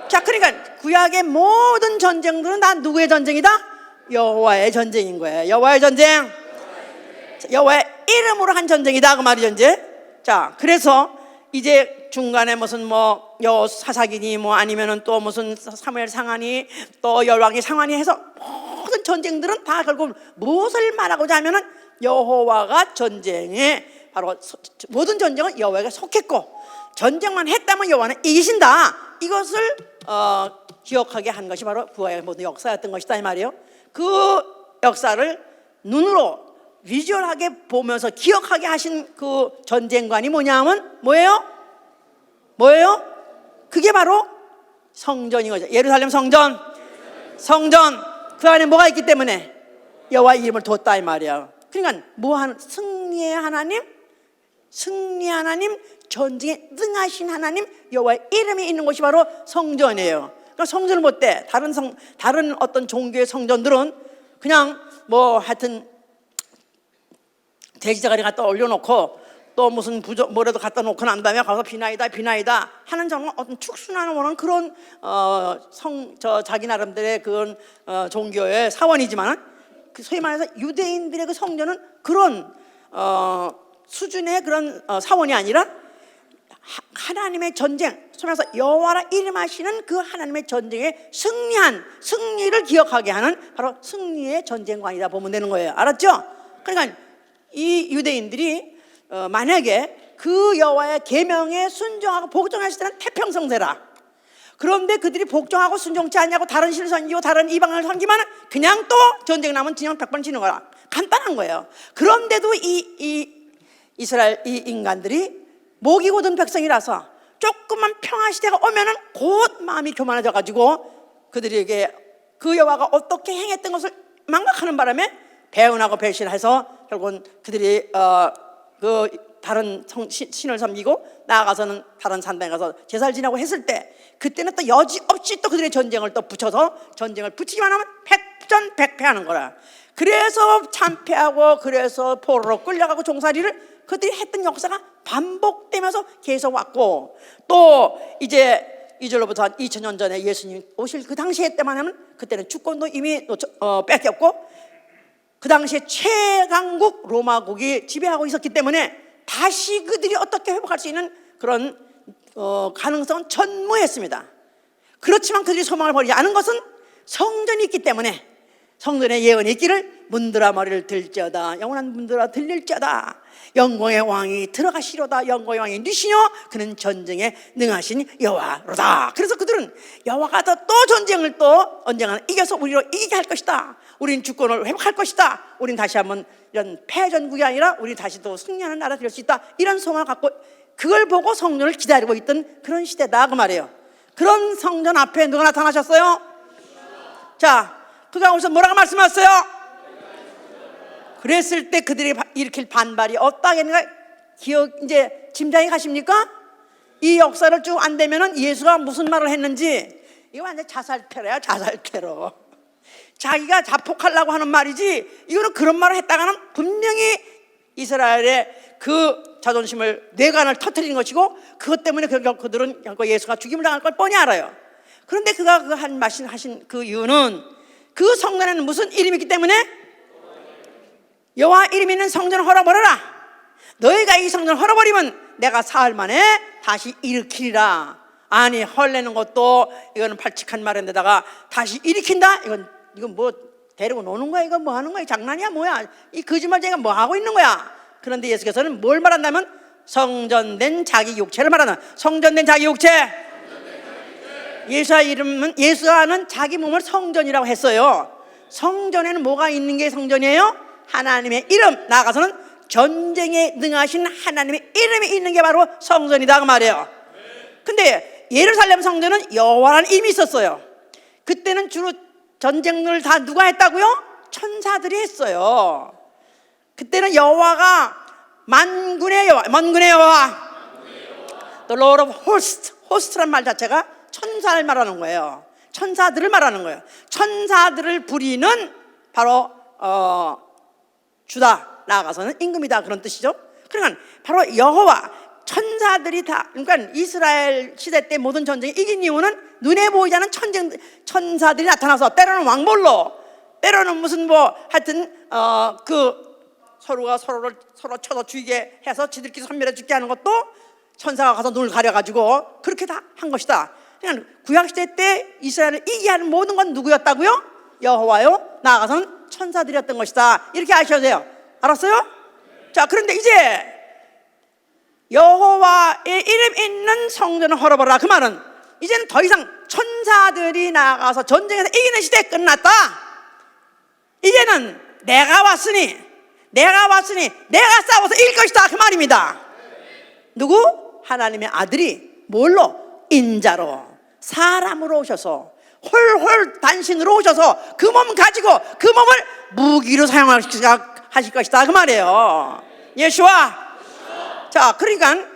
자, 그러니까 구약의 모든 전쟁들은 다 누구의 전쟁이다? 여호와의 전쟁인 거예요. 여호와의 전쟁. 여호와의 이름으로 한 전쟁이다 그 말이죠 이제. 자, 그래서 이제 중간에 무슨 뭐 여사사기니 뭐 아니면은 또 무슨 사무엘 상하니 또 열왕이 상하니 해서 모든 전쟁들은 다 결국 무엇을 말하고자 하면은 여호와가 전쟁에 바로 모든 전쟁은 여호와에게 속했고 전쟁만 했다면 여호와는 이기신다. 이것을 기억하게 한 것이 바로 구약의 모든 역사였던 것이다 이 말이에요. 그 역사를 눈으로 비주얼하게 보면서 기억하게 하신 그 전쟁관이 뭐냐면 뭐예요? 뭐예요? 그게 바로 성전인 거죠. 예루살렘 성전. 성전 그 안에 뭐가 있기 때문에 여호와의 이름을 뒀다 이 말이야. 그러니까 승리의 하나님, 승리의 하나님, 전쟁에 능하신 하나님 여호와의 이름이 있는 곳이 바로 성전이에요. 그러니까 성전을 못 돼. 다른 어떤 종교의 성전들은 그냥 뭐 하여튼 돼지자갈이 갖다 올려놓고 또 무슨 뭐라도 갖다 놓고 난 다음에 가서 비나이다 하는 정말 어떤 축순하는 그런 자기 나름대로의 그런 종교의 사원이지만 소위 말해서 유대인들의 그 성전은 그런 수준의 그런 사원이 아니라 하나님의 전쟁, 소위 말해서 여호와라 이름하시는 그 하나님의 전쟁에 승리를 기억하게 하는 바로 승리의 전쟁관이다 보면 되는 거예요. 알았죠? 그러니까 이 유대인들이 만약에 그 여호와의 계명에 순종하고 복종했을 때는 태평성세라. 그런데 그들이 복종하고 순종치 않냐고 다른 신을 섬기고 다른 이방을 섬기면 그냥 또 전쟁 나면 진영 100번 치는 거라. 간단한 거예요. 그런데도 이 이스라엘 이 인간들이 목이 곧은 백성이라서 조금만 평화시대가 오면은 곧 마음이 교만해져 가지고 그들에게 그 여호와가 어떻게 행했던 것을 망각하는 바람에 배은하고 배신해서 결국은 그들이 그 다른 신을 섬기고 나아가서는 다른 산당에 가서 제사를 지내고 했을 때 그때는 또 여지없이 또 그들의 전쟁을 또 붙여서 전쟁을 붙이기만 하면 백전백패하는 거라. 그래서 참패하고 그래서 포로로 끌려가고 종살이를 그들이 했던 역사가 반복되면서 계속 왔고 또 이제 이절로부터 한 2000년 전에 예수님 오실 그 당시에 때만 하면 그때는 주권도 이미 뺏겼고 그 당시에 최강국 로마국이 지배하고 있었기 때문에 다시 그들이 어떻게 회복할 수 있는 그런 가능성은 전무했습니다. 그렇지만 그들이 소망을 버리지 않은 것은 성전이 있기 때문에 성전에 예언이 있기를 문드라 머리를 들지어다 영원한 문드라 들릴지어다 영광의 왕이 들어가시로다 영광의 왕이 누시뇨 그는 전쟁에 능하신 여호와로다. 그래서 그들은 여호와가 또 전쟁을 또 언젠가 이겨서 우리로 이기게 할 것이다. 우린 주권을 회복할 것이다. 우린 다시 한번 이런 패전국이 아니라 우리 다시 또 승리하는 나라 될 수 있다. 이런 소망을 갖고 그걸 보고 성전을 기다리고 있던 그런 시대다 그 말이에요. 그런 성전 앞에 누가 나타나셨어요? 자, 그가 오셔서 뭐라고 말씀하셨어요? 그랬을 때 그들이 일으킬 반발이 어떠하겠는가? 이제 짐작이 가십니까? 이 역사를 쭉 안 되면은 예수가 무슨 말을 했는지 이거 완전 자살테러야, 자살테러. 자기가 자폭하려고 하는 말이지 이거는 그런 말을 했다가는 분명히 이스라엘의 그 자존심을 뇌관을 터뜨리는 것이고 그것 때문에 그들은 예수가 죽임을 당할 걸 뻔히 알아요. 그런데 그가 하신 그 이유는 그 성전에는 무슨 이름이 있기 때문에 여호와 이름 있는 성전을 헐어버려라. 너희가 이 성전을 헐어버리면 내가 사흘 만에 다시 일으키리라. 아니 헐내는 것도 이거는 발칙한 말인데다가 다시 일으킨다? 이건 뭐 데리고 노는 거야? 이거 뭐 하는 거야? 장난이야 뭐야? 이 거짓말쟁이가 뭐 하고 있는 거야? 그런데 예수께서는 뭘 말한다면 성전된 자기 육체를 말한다. 성전된 자기 육체. 예수와는 자기 몸을 성전이라고 했어요. 성전에는 뭐가 있는 게 성전이에요? 하나님의 이름, 나아가서는 전쟁에 능하신 하나님의 이름이 있는 게 바로 성전이다 그 말이에요. 근데 예루살렘 성전은 여호와라는 이름이 있었어요. 그때는 주로 전쟁을 다 누가 했다고요? 천사들이 했어요. 그때는 여호와가 만군의 여호와, The Lord of Hosts, Host란 말 자체가 천사를 말하는 거예요. 천사들을 말하는 거예요. 천사들을 부리는 바로 주다, 나아가서는 임금이다, 그런 뜻이죠. 그러니까 바로 여호와, 천사들이 다, 그러니까 이스라엘 시대 때 모든 전쟁이 이긴 이유는 눈에 보이지 않는 천사들이 나타나서, 때로는 왕볼로, 때로는 무슨 하여튼 서로가 서로 쳐서 죽이게 해서 지들끼리 선멸해 죽게 하는 것도 천사가 가서 눈을 가려가지고 그렇게 다 한 것이다. 그러니까 구약시대 때 이스라엘을 이기게 하는 모든 건 누구였다고요? 여호와요, 나아가서는 천사들이었던 것이다. 이렇게 아셔야 돼요. 알았어요? 자, 그런데 이제 여호와의 이름 있는 성전을 헐어버라. 그 말은 이제는 더 이상 천사들이 나가서 전쟁에서 이기는 시대 끝났다. 이제는 내가 왔으니 내가 싸워서 이길 것이다, 그 말입니다. 누구? 하나님의 아들이 뭘로? 인자로, 사람으로 오셔서, 홀홀 단신으로 오셔서 그 몸 가지고 그 몸을 무기로 사용하실 것이다, 그 말이에요. 예수와. 자, 그러니까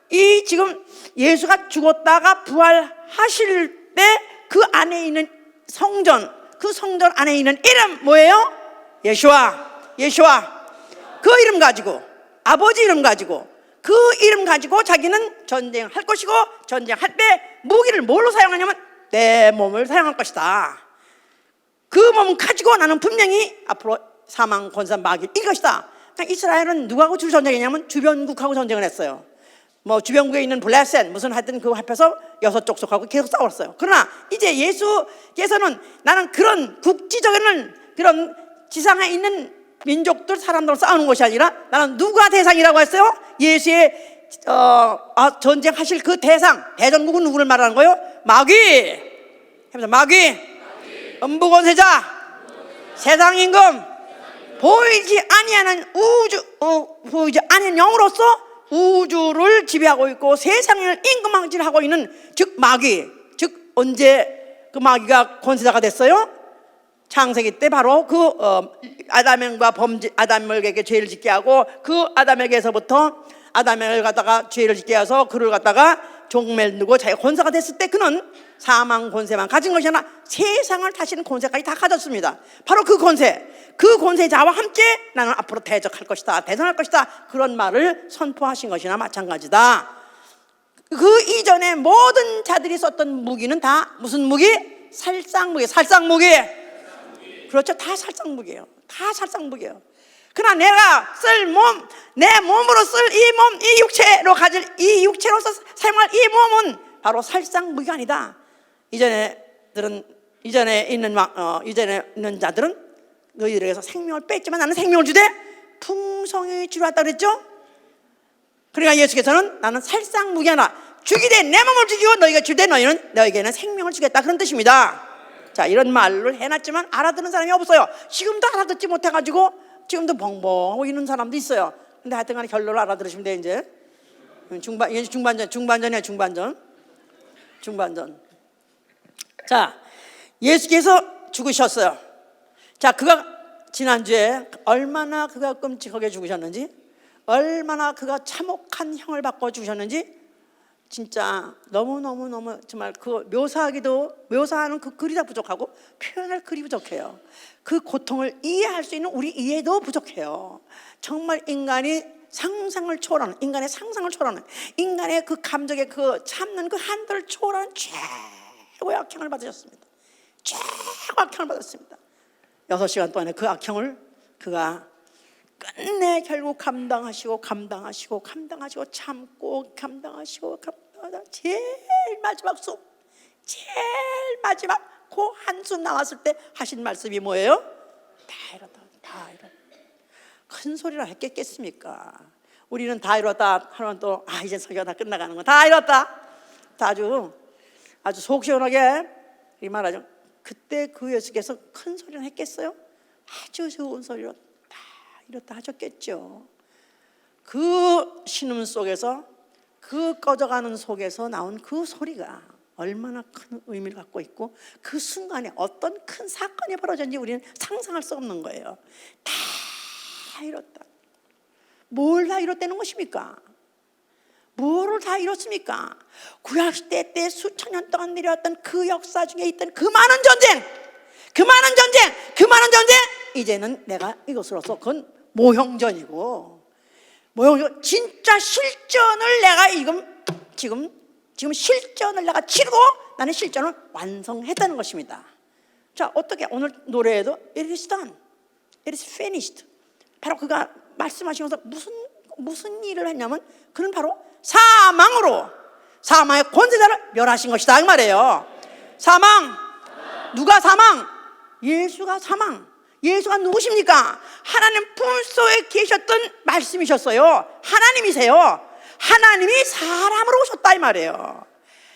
이 지금 예수가 죽었다가 부활하실 때 그 안에 있는 성전, 그 성전 안에 있는 이름 뭐예요? 예수와. 그 이름 가지고, 아버지 이름 가지고, 그 이름 가지고 자기는 전쟁할 것이고, 전쟁할 때 무기를 뭘로 사용하냐면 내 몸을 사용할 것이다. 그 몸 가지고 나는 분명히 앞으로 사망, 권세, 마귀를 이길 것이다. 그러니까 이스라엘은 누구하고 주로 전쟁했냐면 주변국하고 전쟁을 했어요. 주변국에 있는 블레셋 무슨 하여튼 그거 합해서 6쪽 속하고 계속 싸웠어요. 그러나 이제 예수께서는 나는 그런 국지적인 그런 지상에 있는 민족들, 사람들 싸우는 것이 아니라 나는 누가 대상이라고 했어요? 예수의 전쟁하실 그 대전국은 누구를 말하는 거예요? 마귀. 해보자. 마귀. 음부권세자, 세상 임금, 보이지 아니하는 보이지 아니하는 영으로서 우주를 지배하고 있고 세상을 임금망질하고 있는, 즉 마귀. 즉 언제 그 마귀가 권세자가 됐어요? 창세기 때 바로 아담에게 죄를 짓게 하고, 그 아담에게서부터 아담을 갖다가 죄를 짓게 해서 그를 갖다가 종멜 누고 자기가 권세가 됐을 때 그는 사망 권세만 가진 것이 아니라 세상을 다스리는 권세까지 다 가졌습니다. 바로 그 권세자와 함께 나는 앞으로 대적할 것이다, 대선할 것이다, 그런 말을 선포하신 것이나 마찬가지다. 그 이전에 모든 자들이 썼던 무기는 다 무슨 무기? 살상무기. 그렇죠. 다 살상무기예요. 그러나 내가 내 몸으로 쓸 이 육체로 가질 이 육체로서 사용할 이 몸은 바로 살상무기가 아니다. 이전에 있는 자들은 너희들에게서 생명을 뺐지만 나는 생명을 주되 풍성히 주러 왔다 그랬죠. 그러니까 예수께서는 나는 살상무기 하나 죽이되 내 몸을 죽이고 너희가 주되 너희에게는 생명을 주겠다, 그런 뜻입니다. 자, 이런 말을 해놨지만 알아듣는 사람이 없어요. 지금도 알아듣지 못해가지고 지금도 벙벙하고 있는 사람도 있어요. 근데 하여튼간에 결론을 알아들으시면 돼. 이제 중반전. 자, 예수께서 죽으셨어요. 자, 그가 지난주에 얼마나 그가 끔찍하게 죽으셨는지, 얼마나 그가 참혹한 형을 받고 죽으셨는지, 진짜 너무 정말 그 묘사하는 그 글이 다 부족하고 표현할 글이 부족해요. 그 고통을 이해할 수 있는 우리 이해도 부족해요. 정말 인간의 상상을 초월하는, 인간의 그 감정의 그 참는 그 한도를 초월하는 최고의 악형을 받으셨습니다. 6시간 동안에 그 악형을 그가 끝내 결국 감당하시고 참고 감당하시고 제일 마지막 그 한숨 나왔을 때 하신 말씀이 뭐예요? 다 이뤘다. 큰 소리로 했겠습니까? 우리는 다 이뤘다 하면 또 이제 설교가 다 끝나가는 거. 다 이뤘다. 아주 속 시원하게 이 말하죠. 그때 그 예수께서 큰 소리를 했겠어요? 아주 좋은 소리로 이렇다 하셨겠죠. 그 신음 속에서, 그 꺼져가는 속에서 나온 그 소리가 얼마나 큰 의미를 갖고 있고 그 순간에 어떤 큰 사건이 벌어졌는지 우리는 상상할 수 없는 거예요. 다 이뤘다. 뭘 다 이뤘다는 것입니까? 뭐를 다 이뤘습니까? 구약시대 때 수천 년 동안 내려왔던 그 역사 중에 있던 그 많은 전쟁, 이제는 내가 이것으로서 그건 모형전이고, 모형전, 진짜 실전을 내가 지금 실전을 내가 치르고 나는 실전을 완성했다는 것입니다. 자, 어떻게 오늘 노래에도 It is done, It is finished. 바로 그가 말씀하시면서 무슨 일을 했냐면 그는 바로 사망의 권세자를 멸하신 것이다 그 말이에요. 사망, 누가 사망? 예수가 사망. 예수가 누구십니까? 하나님 품속에 계셨던 말씀이셨어요. 하나님이세요. 하나님이 사람으로 오셨다 이 말이에요.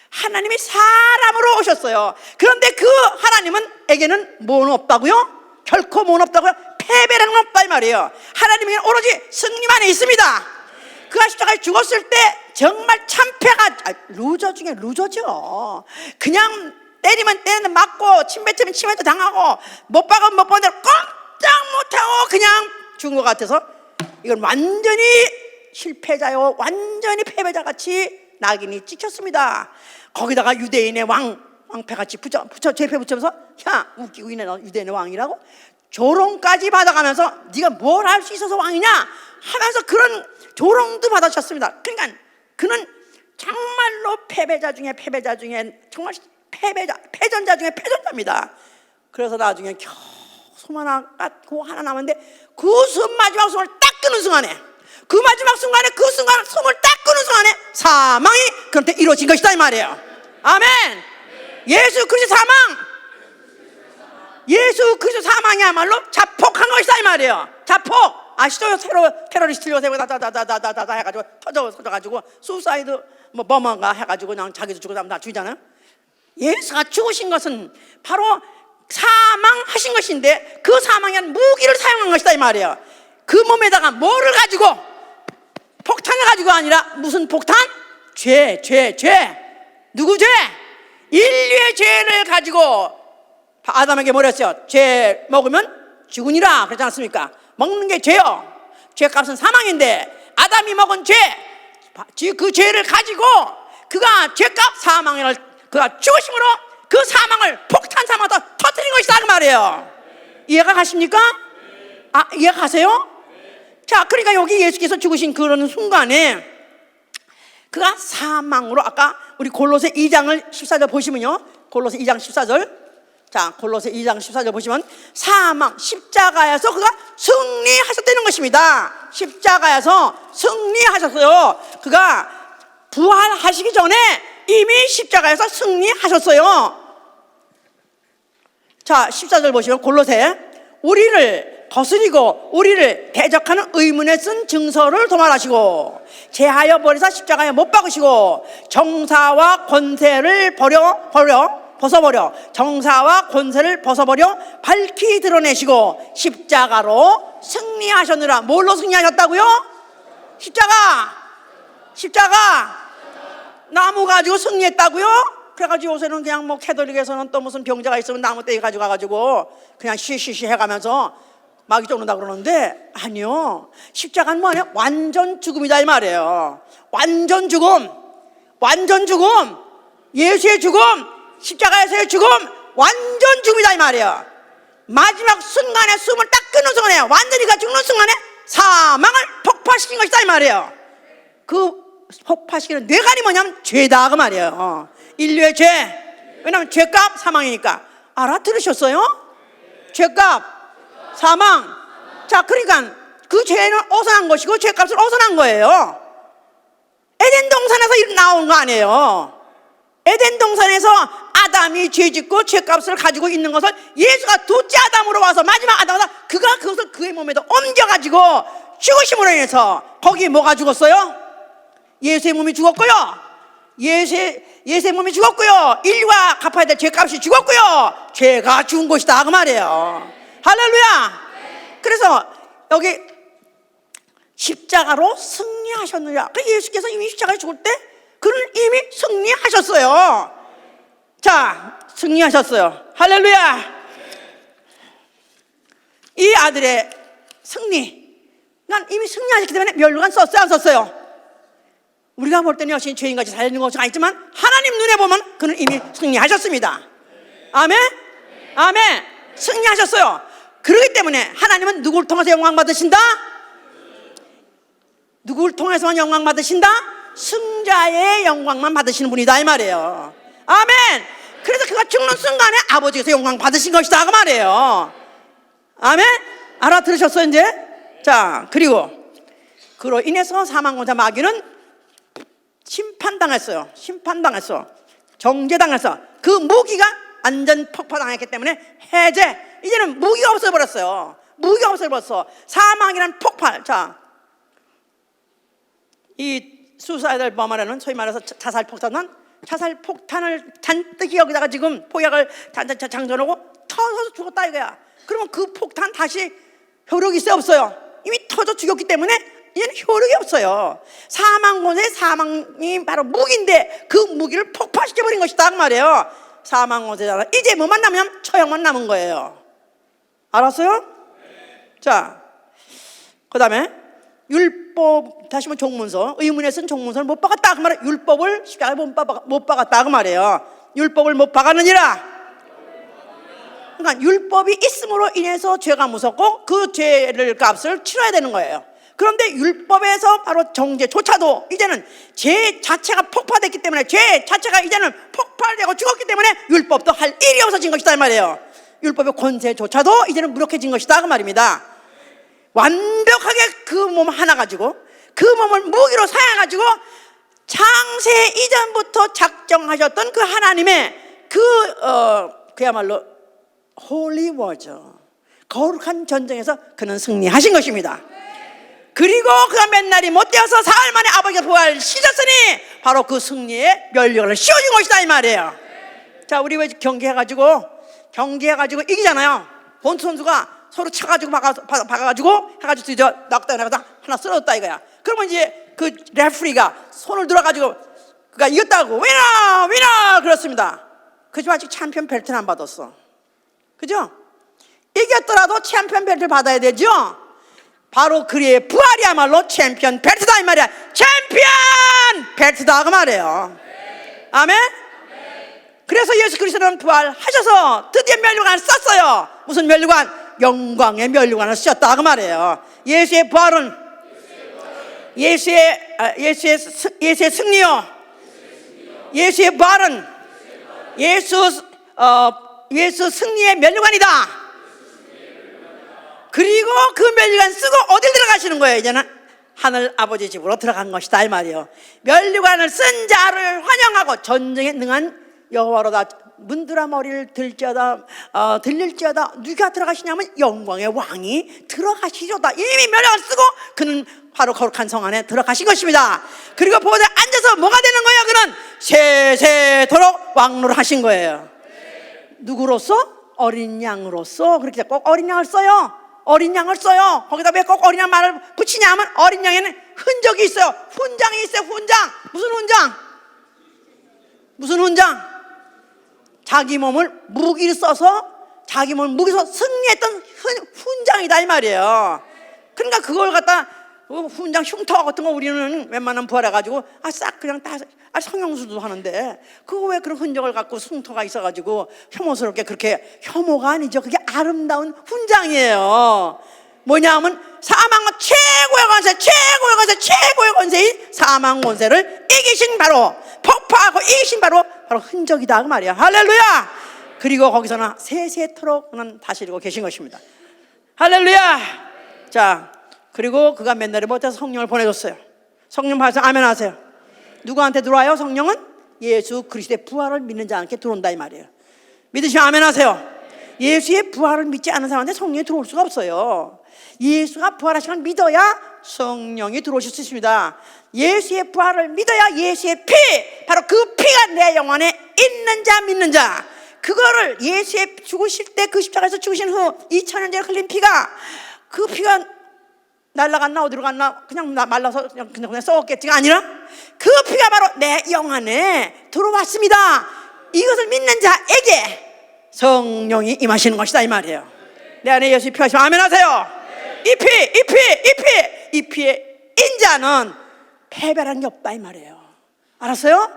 하나님이 사람으로 오셨어요. 그런데 그 하나님에게는 뭐는 없다고요? 결코 뭐는 없다고요? 패배라는 건 없다 이 말이에요. 하나님은 오로지 승리만 있습니다. 그가 십자가에 죽었을 때 정말 참패가 루저 중에 루저죠. 그냥 때리면 때리는 맞고 침 뱉으면 침뱉도 당하고 못 박으면 못 박은 대로 꼼짝 못하고 그냥 죽은 것 같아서 이건 완전히 실패자요, 완전히 패배자같이 낙인이 찍혔습니다. 거기다가 유대인의 왕패같이 제패 붙여면서 야 웃기고 있네 너 유대인의 왕이라고? 조롱까지 받아가면서 네가 뭘 할 수 있어서 왕이냐 하면서 그런 조롱도 받으셨습니다. 그러니까 그는 정말로 패배자 중에 정말 패전자 중에 패전자입니다. 그래서 나중에 겨우 숨 하나 깎고 하나 남았는데 그 마지막 숨을 딱 끄는 순간에 그 마지막 순간에 숨을 딱 끄는 순간에 사망이 그한테 이루어진 것이다 이 말이에요. 아멘. 예수 그리스도 사망이야말로 자폭한 것이다 이 말이에요. 자폭 아시죠? 테러리스트 요새 다다다다다다 해가지고 터져가지고 수사이드 뭐가 해가지고 그냥 자기도 죽고 다 죽이잖아요. 예수가 죽으신 것은 바로 사망하신 것인데 그 사망에 무기를 사용한 것이다 이 말이에요. 그 몸에다가 뭐를 가지고 폭탄을 가지고 아니라 무슨 폭탄? 죄 누구 죄? 인류의 죄를 가지고 아담에게 뭐라 했어요? 죄 먹으면 죽으니라 그러지 않습니까? 먹는 게 죄요. 죄값은 사망인데 아담이 먹은 그 죄를 가지고 그가 죄값 사망을 그가 죽으심으로 그 사망을 폭탄 사망으로 터뜨린 것이다 그 말이에요. 이해가 가십니까? 이해가 가세요? 자, 그러니까 여기 예수께서 죽으신 그런 순간에 그가 사망으로 아까 우리 골로새 2장을 14절 보시면요. 골로새 2장 14절. 자, 골로새 2장 14절 보시면 사망, 십자가에서 그가 승리하셨다는 것입니다. 십자가에서 승리하셨어요. 그가 부활하시기 전에 이미 십자가에서 승리하셨어요. 자, 14절 보시면 골로새 우리를 거스리고 우리를 대적하는 의문에 쓴 증서를 도말하시고 제하여 버리사 십자가에 못 박으시고 정사와 권세를 벗어버려 정사와 권세를 벗어버려 밝히 드러내시고 십자가로 승리하셨느라. 뭘로 승리하셨다고요? 십자가 나무 가지고 승리했다고요? 그래가지고 요새는 그냥 뭐 캐톨릭에서는 또 무슨 병자가 있으면 나무 떼기 가지고 가가지고 그냥 쉬쉬쉬 해가면서 마귀 쫓는다 그러는데 아니요. 십자가는 뭐냐? 완전 죽음이다 이 말이에요. 완전 죽음. 예수의 죽음, 십자가에서의 죽음, 완전 죽음이다 이 말이에요. 마지막 순간에 숨을 딱 끊는 순간에 완전히 가 죽는 순간에 사망을 폭파시킨 것이다 이 말이에요. 그 폭파시키는 뇌관이 뭐냐면 죄다 그 말이에요. 인류의 죄. 왜냐하면 죄값 사망이니까. 알아들으셨어요? 죄값 사망. 자, 그러니까 그 죄는 어선한 것이고 죄값은 어선한 거예요. 에덴 동산에서 나온 거 아니에요. 에덴 동산에서 아담이 죄짓고 죄값을 가지고 있는 것을 예수가 둘째 아담으로 와서 마지막 아담으로 그가 그것을 그의 몸에도 옮겨가지고 죽으심으로 인해서 거기에 뭐가 죽었어요? 예수의 몸이 죽었고요. 예수의 몸이 죽었고요. 인류가 갚아야 될 죄값이 죽었고요. 죄가 죽은 것이다 그 말이에요. 할렐루야. 그래서 여기 십자가로 승리하셨느냐. 예수께서 이미 십자가에 죽을 때 그는 이미 승리하셨어요. 자, 승리하셨어요. 할렐루야. 이 아들의 승리, 난 이미 승리하셨기 때문에 면류관 썼어요, 안 썼어요? 우리가 볼 때는 역시 죄인같이 살리는 것은 아니지만 하나님 눈에 보면 그는 이미 승리하셨습니다. 아멘? 아멘. 승리하셨어요. 그렇기 때문에 하나님은 누구를 통해서 영광 받으신다? 누구를 통해서만 영광 받으신다? 승자의 영광만 받으시는 분이다, 이 말이에요. 아멘. 그래서 그가 죽는 순간에 아버지께서 영광 받으신 것이다, 그 말이에요. 아멘. 알아들으셨어요 이제? 자, 그리고 그로 인해서 사망권자 마귀는 심판당했어요. 심판당했어. 정죄당했어. 그 무기가 완전 폭파당했기 때문에 해제. 이제는 무기가 없어버렸어요. 무기가 없어버렸어. 사망이란 폭발. 자, 이 수사이들 범하려는 소위 말해서 자살폭탄을 잔뜩 여기다가 지금 포약을 장전하고 터져서 죽었다 이거야. 그러면 그 폭탄 다시 효력이 있어요, 없어요? 이미 터져 죽였기 때문에 이제는 효력이 없어요. 사망권의 사망이 바로 무기인데 그 무기를 폭파시켜버린 것이다 그 말이에요. 사망권세잖아. 이제 뭐만 남으면 처형만 남은 거예요. 알았어요? 자, 그 다음에 율법, 다시 한번 종문서, 의문에 쓴 종문서를 못 박았다 그 말이에요. 율법을 십자가에 못 박았다 그 말이에요. 율법을 못 박았느니라. 그러니까 율법이 있음으로 인해서 죄가 무섭고 그 죄를 값을 치러야 되는 거예요. 그런데 율법에서 바로 정죄조차도 이제는 죄 자체가 폭파됐기 때문에, 죄 자체가 이제는 폭발되고 죽었기 때문에 율법도 할 일이 없어진 것이다 이 말이에요. 율법의 권세조차도 이제는 무력해진 것이다 그 말입니다. 완벽하게 그 몸 하나 가지고 그 몸을 무기로 사용해가지고 창세 이전부터 작정하셨던 그 하나님의 그야말로 홀리 워저, 거룩한 전쟁에서 그는 승리하신 것입니다. 그리고 그가 맨날이 못되어서 사흘 만에 아버지가 부활시켰으니 바로 그 승리의 면류관을 씌워준 것이다 이 말이에요. 자, 우리 왜 경기해가지고 이기잖아요. 본투 선수가 서로 차가지고 박아가지고 해가지고 드디어 낙다해가지고 하나 쓰러졌다 이거야. 그러면 이제 그 레프리가 손을 들어가지고 그가 이겼다고 위너 그렇습니다. 그지만 아직 챔피언 벨트는 안 받았어. 그죠? 이겼더라도 챔피언 벨트를 받아야 되죠. 바로 그의 부활이야말로 챔피언 벨트다 이 말이야. 챔피언 벨트다 그 말이에요. 아멘. 그래서 예수 그리스도는 부활하셔서 드디어 면류관을 썼어요. 무슨 면류관? 영광의 면류관을 쓰셨다 그 말이에요. 예수의 부활은 예수의 승리요. 예수의 부활은 예수 승리의 면류관이다. 그리고 그 면류관 쓰고 어딜 들어가시는 거예요? 이제는 하늘 아버지 집으로 들어간 것이다 이 말이에요. 면류관을 쓴 자를 환영하고 전쟁에 능한 여호와로다. 문드라 머리를 들릴지어다. 누가 들어가시냐면 영광의 왕이 들어가시죠다. 이미 면류관을 쓰고 그는 바로 거룩한 성 안에 들어가신 것입니다. 그리고 보좌에 앉아서 뭐가 되는 거예요? 그는 세세토록 왕노를 하신 거예요. 누구로서? 어린 양으로서. 그렇게 꼭 어린 양을 써요. 어린 양을 써요. 거기다 왜 꼭 어린 양 말을 붙이냐면 어린 양에는 흔적이 있어요. 훈장이 있어요. 훈장. 무슨 훈장? 무슨 훈장? 자기 몸을 무기를 써서 자기 몸을 무기로 승리했던 훈장이다 이 말이에요. 그러니까 그걸 갖다 훈장 흉터 같은 거 우리는 웬만하면 부활해가지고 싹 그냥 다 성형수도 하는데 그거 왜 그런 흔적을 갖고 흉터가 있어가지고 혐오스럽게, 그렇게 혐오가 아니죠. 그게 아름다운 훈장이에요. 뭐냐면 사망은 최고의 권세인 사망 권세를 이기신 바로, 폭파하고 이기신 바로 흔적이다 그 말이야. 할렐루야. 그리고 거기서는 세세토록은 다스리고 계신 것입니다. 할렐루야. 자, 그리고 그가 맨날에 못해서 성령을 보내줬어요. 성령 받아서 아멘 하세요. 누구한테 들어와요? 성령은 예수 그리스도의 부활을 믿는 자한테 들어온다 이 말이에요. 믿으시면 아멘 하세요. 예수의 부활을 믿지 않은 사람한테 성령이 들어올 수가 없어요. 예수가 부활하신 걸 믿어야 성령이 들어오실 수 있습니다. 예수의 부활을 믿어야 예수의 피, 바로 그 피가 내 영혼에 있는 자, 믿는 자, 그거를 예수의 죽으실 때 그 십자가에서 죽으신 후 2000년 전에 흘린 피가, 그 피가 날아갔나 어디로 갔나 그냥 말라서 그냥 썩었겠지가 아니라 그 피가 바로 내 영혼에 들어왔습니다. 이것을 믿는 자에게 성령이 임하시는 것이다 이 말이에요. 내 안에 예수의 피가 있으면 아멘 하세요. 이 피의 인자는 패배라는 게 없다 이 말이에요. 알았어요?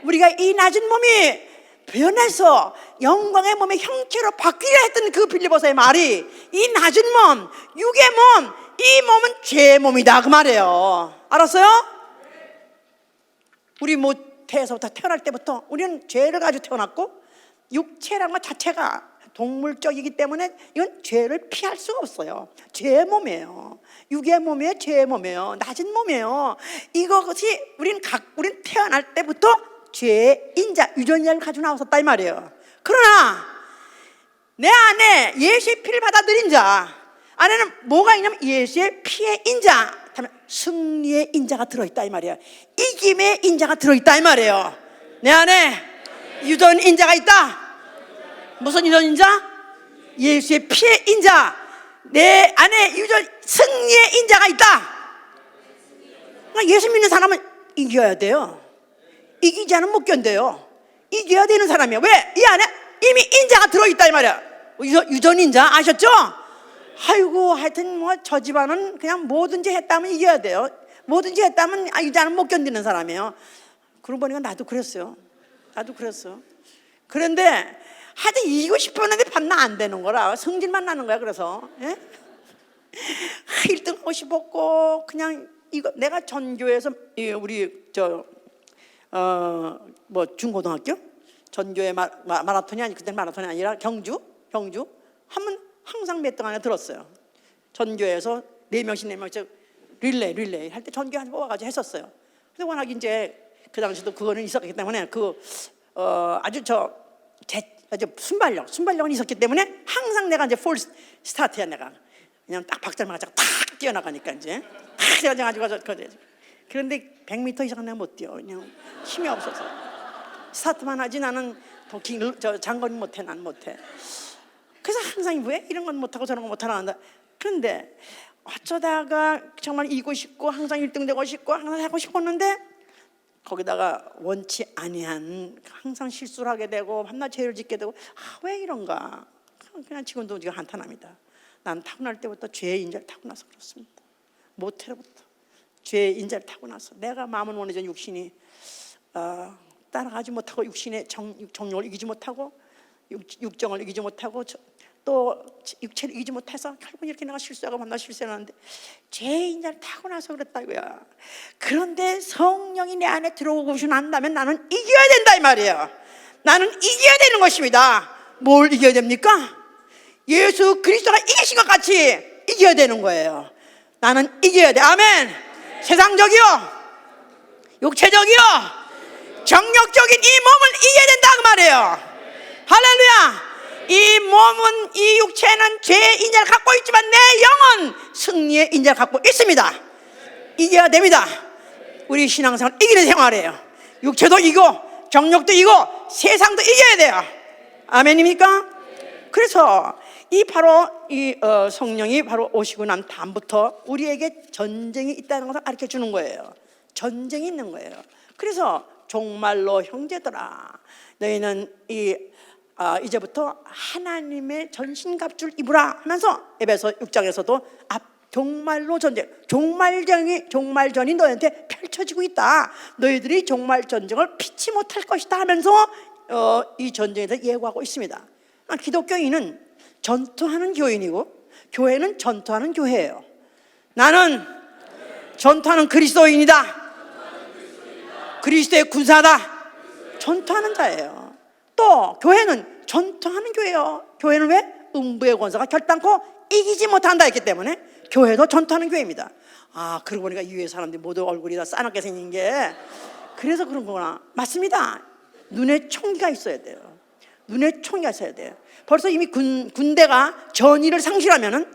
우리가 이 낮은 몸이 변해서 영광의 몸의 형체로 바뀌려 했던 그 빌립보서의 말이, 이 낮은 몸, 육의 몸, 이 몸은 죄의 몸이다 그 말이에요. 알았어요? 우리 모태에서부터 태어날 때부터 우리는 죄를 가지고 태어났고, 육체라는 것 자체가 동물적이기 때문에 이건 죄를 피할 수가 없어요. 죄의 몸이에요. 육의 몸이에요. 죄의 몸이에요. 낮은 몸이에요. 이것이 우린 태어날 때부터 죄의 인자, 유전자를 가지고 나왔었다 이 말이에요. 그러나 내 안에 예수의 피를 받아들인 자 안에는 뭐가 있냐면 예수의 피의 인자, 승리의 인자가 들어있다 이 말이에요. 이김의 인자가 들어있다 이 말이에요. 내 안에 유전 인자가 있다. 무슨 유전 인자? 예수의 피의 인자. 내 안에 유전 승리의 인자가 있다. 그러니까 예수 믿는 사람은 이겨야 돼요. 이기지 않으면 못 견뎌요. 이겨야 되는 사람이에요. 왜? 이 안에 이미 인자가 들어있다 이 말이야. 유전 인자 아셨죠? 아이고 하여튼 뭐 저 집안은 그냥 뭐든지 했다면 이겨야 돼요. 뭐든지 했다면 이기지 않으면 못 견디는 사람이에요. 그러고 보니까 나도 그랬어요. 그런데 하여튼 이기고 싶었는데 반나 안 되는 거라 성질만 나는 거야. 그래서 1등 하고 싶었고, 그냥 이거 내가 전교에서 우리 중고등학교 전교회 마라톤이 아니, 그때 마라톤이 아니라 경주 하면 항상 몇 등 안에 들었어요. 전교에서 4명씩 릴레이 할 때 전교 한 뽑아가지고 했었어요. 근데 워낙 이제 그 당시도 그거는 있었기 때문에 아주 순발력은 있었기 때문에 항상 내가 이제 폴 스타트야. 내가 그냥 딱 박자만 가지고 탁 뛰어나가니까 이제 탁 뛰어나가지고 그런데 100m 이상은 내가 못 뛰어. 그냥 힘이 없어서 스타트만 하지. 나는 더 긴 장거리 못해. 난 못해. 그래서 항상 왜 이런 건 못하고 저런 건 못하나 한다. 그런데 어쩌다가 정말 이기고 싶고 항상 1등 되고 싶고 항상 하고 싶었는데, 거기다가 원치 아니한 항상 실수를 하게 되고 밤낮 죄를 짓게 되고, 왜 이런가. 그냥 지금도 우리가 한탄합니다. 난 타고날 때부터 죄의 인자를 타고나서 그렇습니다. 모태로부터 죄의 인자를 타고나서 내가 마음은 원해전 육신이 따라가지 못하고, 육신의 정욕을 이기지 못하고, 육정을 이기지 못하고, 또 육체를 이기지 못해서 결국 이렇게 내가 실수하고 만나 실수하는데 죄의 인자를 타고나서 그랬다 이거야. 그런데 성령이 내 안에 들어오고 난다면 나는 이겨야 된다 이 말이에요. 나는 이겨야 되는 것입니다. 뭘 이겨야 됩니까? 예수 그리스도가 이기신 것 같이 이겨야 되는 거예요. 나는 이겨야 돼. 아멘. 세상적이요, 육체적이요, 정력적인 이 몸을 이겨야 된다 그 말이에요. 할렐루야. 이 몸은, 이 육체는 죄의 인자를 갖고 있지만 내 영은 승리의 인자를 갖고 있습니다. 이겨야 됩니다. 우리 신앙생활은 이기는 생활이에요. 육체도 이기고 정력도 이기고 세상도 이겨야 돼요. 아멘입니까? 그래서 성령이 바로 오시고 난 다음부터 우리에게 전쟁이 있다는 것을 가르쳐 주는 거예요. 전쟁이 있는 거예요. 그래서 종말로 형제들아, 너희는 이제부터 하나님의 전신갑주를 입으라 하면서 에베소 6장에서도 종말로 전쟁, 종말전이 너희한테 펼쳐지고 있다. 너희들이 종말 전쟁을 피치 못할 것이다 하면서 이 전쟁에 대해서 예고하고 있습니다. 기독교인은 전투하는 교인이고 교회는 전투하는 교회예요. 나는 전투하는 그리스도인이다. 그리스도의 군사다. 전투하는 자예요. 또 교회는 전투하는 교회예요. 교회는 왜? 음부의 권세가 결단코 이기지 못한다 했기 때문에 교회도 전투하는 교회입니다. 그러고 보니까 이 교회 사람들이 모두 얼굴이 다 싸납게 생긴 게 그래서 그런 거구나. 맞습니다. 눈에 총기가 있어야 돼요. 벌써 이미 군대가 전의를 상실하면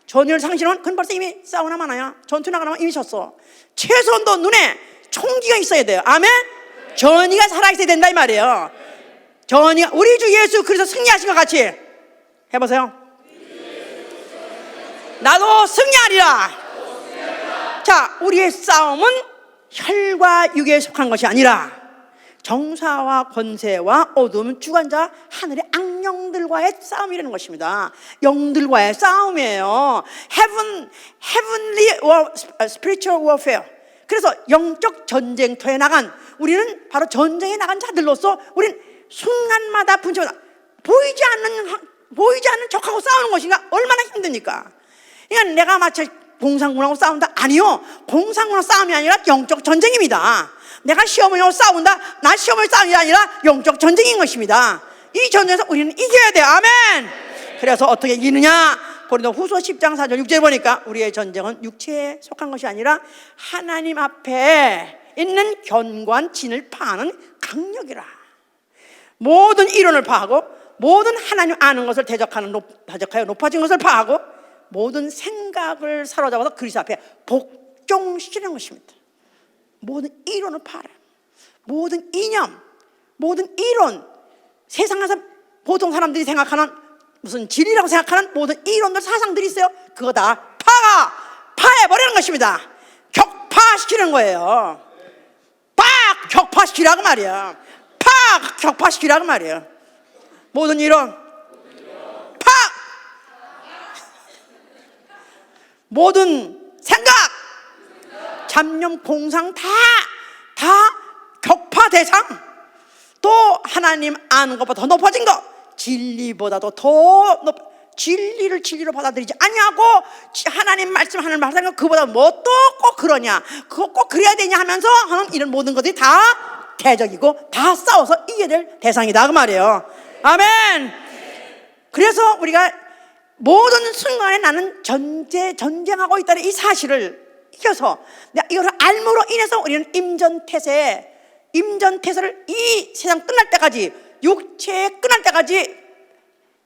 그건 벌써 이미 싸우나 마나야, 전투 나가면 이미 졌어. 최소한도 눈에 총기가 있어야 돼요. 아멘. 전의가 살아있어야 된다 이 말이에요. 전의가, 우리 주 예수 그리스도 승리하신 것 같이 해보세요. 나도 승리하리라. 자, 우리의 싸움은 혈과 육에 속한 것이 아니라 정사와 권세와 어둠 주관자 하늘의 악령들과의 싸움이라는 것입니다. 영들과의 싸움이에요. Heavenly spiritual warfare. 그래서 영적 전쟁터에 나간, 우리는 바로 전쟁에 나간 자들로서 우리는 순간마다 분처마다 보이지 않는 적하고 싸우는 것인가 얼마나 힘드니까. 그러니까 내가 마치 공산군하고 싸운다? 아니요, 공산군하고 싸움이 아니라 영적 전쟁입니다. 내가 시어머니하고 싸운다? 나 시어머니 싸움이 아니라 영적 전쟁인 것입니다. 이 전쟁에서 우리는 이겨야 돼요. 아멘. 그래서 어떻게 이기느냐? 고린도후서 10장 4절 6절에 보니까 우리의 전쟁은 육체에 속한 것이 아니라 하나님 앞에 있는 견고한 진을 파하는 강력이라. 모든 이론을 파하고 모든 하나님 아는 것을 대적하여 높아진 것을 파하고 모든 생각을 사로잡아서 그리스도 앞에 복종시키는 것입니다. 모든 이론을 파라. 모든 이념, 모든 이론, 세상에서 보통 사람들이 생각하는 무슨 진리라고 생각하는 모든 이론들, 사상들이 있어요. 그거 다 파해버리는 것입니다. 격파시키는 거예요. 팍! 격파시키라고 말이야. 팍! 격파시키라고 말이야. 모든 이론 팍! 모든 생각, 잡념, 공상 다 격파 대상. 또 하나님 아는 것보다 더 높아진 것, 진리보다도 더 진리로 받아들이지 아니하고 하나님 말씀하는 말씀 그보다 뭐 또 꼭 그러냐, 그거 꼭 그래야 되냐 하면서 하는 이런 모든 것들이 다 대적이고 다 싸워서 이겨야 될 대상이다 그 말이에요. 아멘. 그래서 우리가 모든 순간에 나는 전쟁하고 있다는 이 사실을 이겨서 이것을 알므로 인해서 우리는 임전태세를 이 세상 끝날 때까지, 육체 끝날 때까지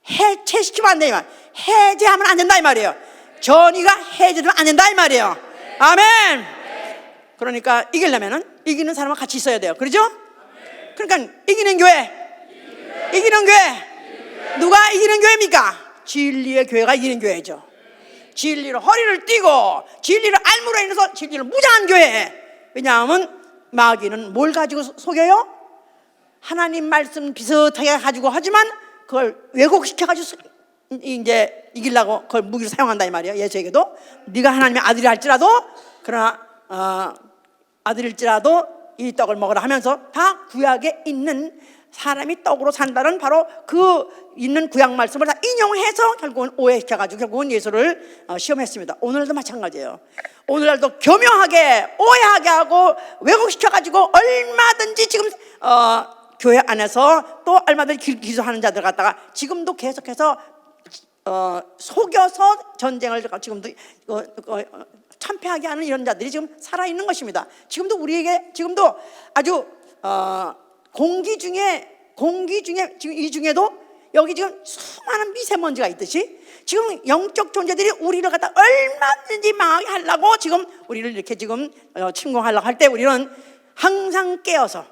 해체시키면 안 돼요. 해제하면 안 된다 이 말이에요. 전이가 해제되면 안 된다 이 말이에요. 아멘. 그러니까 이기는 사람과 같이 있어야 돼요. 그렇죠? 그러니까 이기는 교회 누가 이기는 교회입니까? 진리의 교회가 이기는 교회죠. 진리로 허리를 띠고 진리를 알므로 인해서 진리를 무장한 교회. 왜냐하면 마귀는 뭘 가지고 속여요? 하나님 말씀 비슷하게 가지고 하지만 그걸 왜곡시켜가지고 이제 이기려고 그걸 무기로 사용한다 이 말이에요. 예수에게도 네가 하나님의 아들이 할지라도, 그러나 아들일지라도 이 떡을 먹으라 하면서 다 구약에 있는 사람이 떡으로 산다는 바로 그 있는 구약 말씀을 다 인용해서 결국은 오해시켜가지고 결국은 예수를 시험했습니다. 오늘도 마찬가지예요. 오늘날도 교묘하게 오해하게 하고 왜곡시켜가지고 얼마든지 지금 교회 안에서 또 얼마든지 기도하는 자들 갖다가 지금도 계속해서 속여서 전쟁을 지금도 참패하게 하는 이런 자들이 지금 살아있는 것입니다. 지금도 우리에게 지금도 아주 공기 중에 지금 이 중에도 여기 지금 수많은 미세먼지가 있듯이 지금 영적 존재들이 우리를 갖다 얼마든지 망하게 하려고 지금 우리를 이렇게 지금 침공하려고 할 때 우리는 항상 깨어서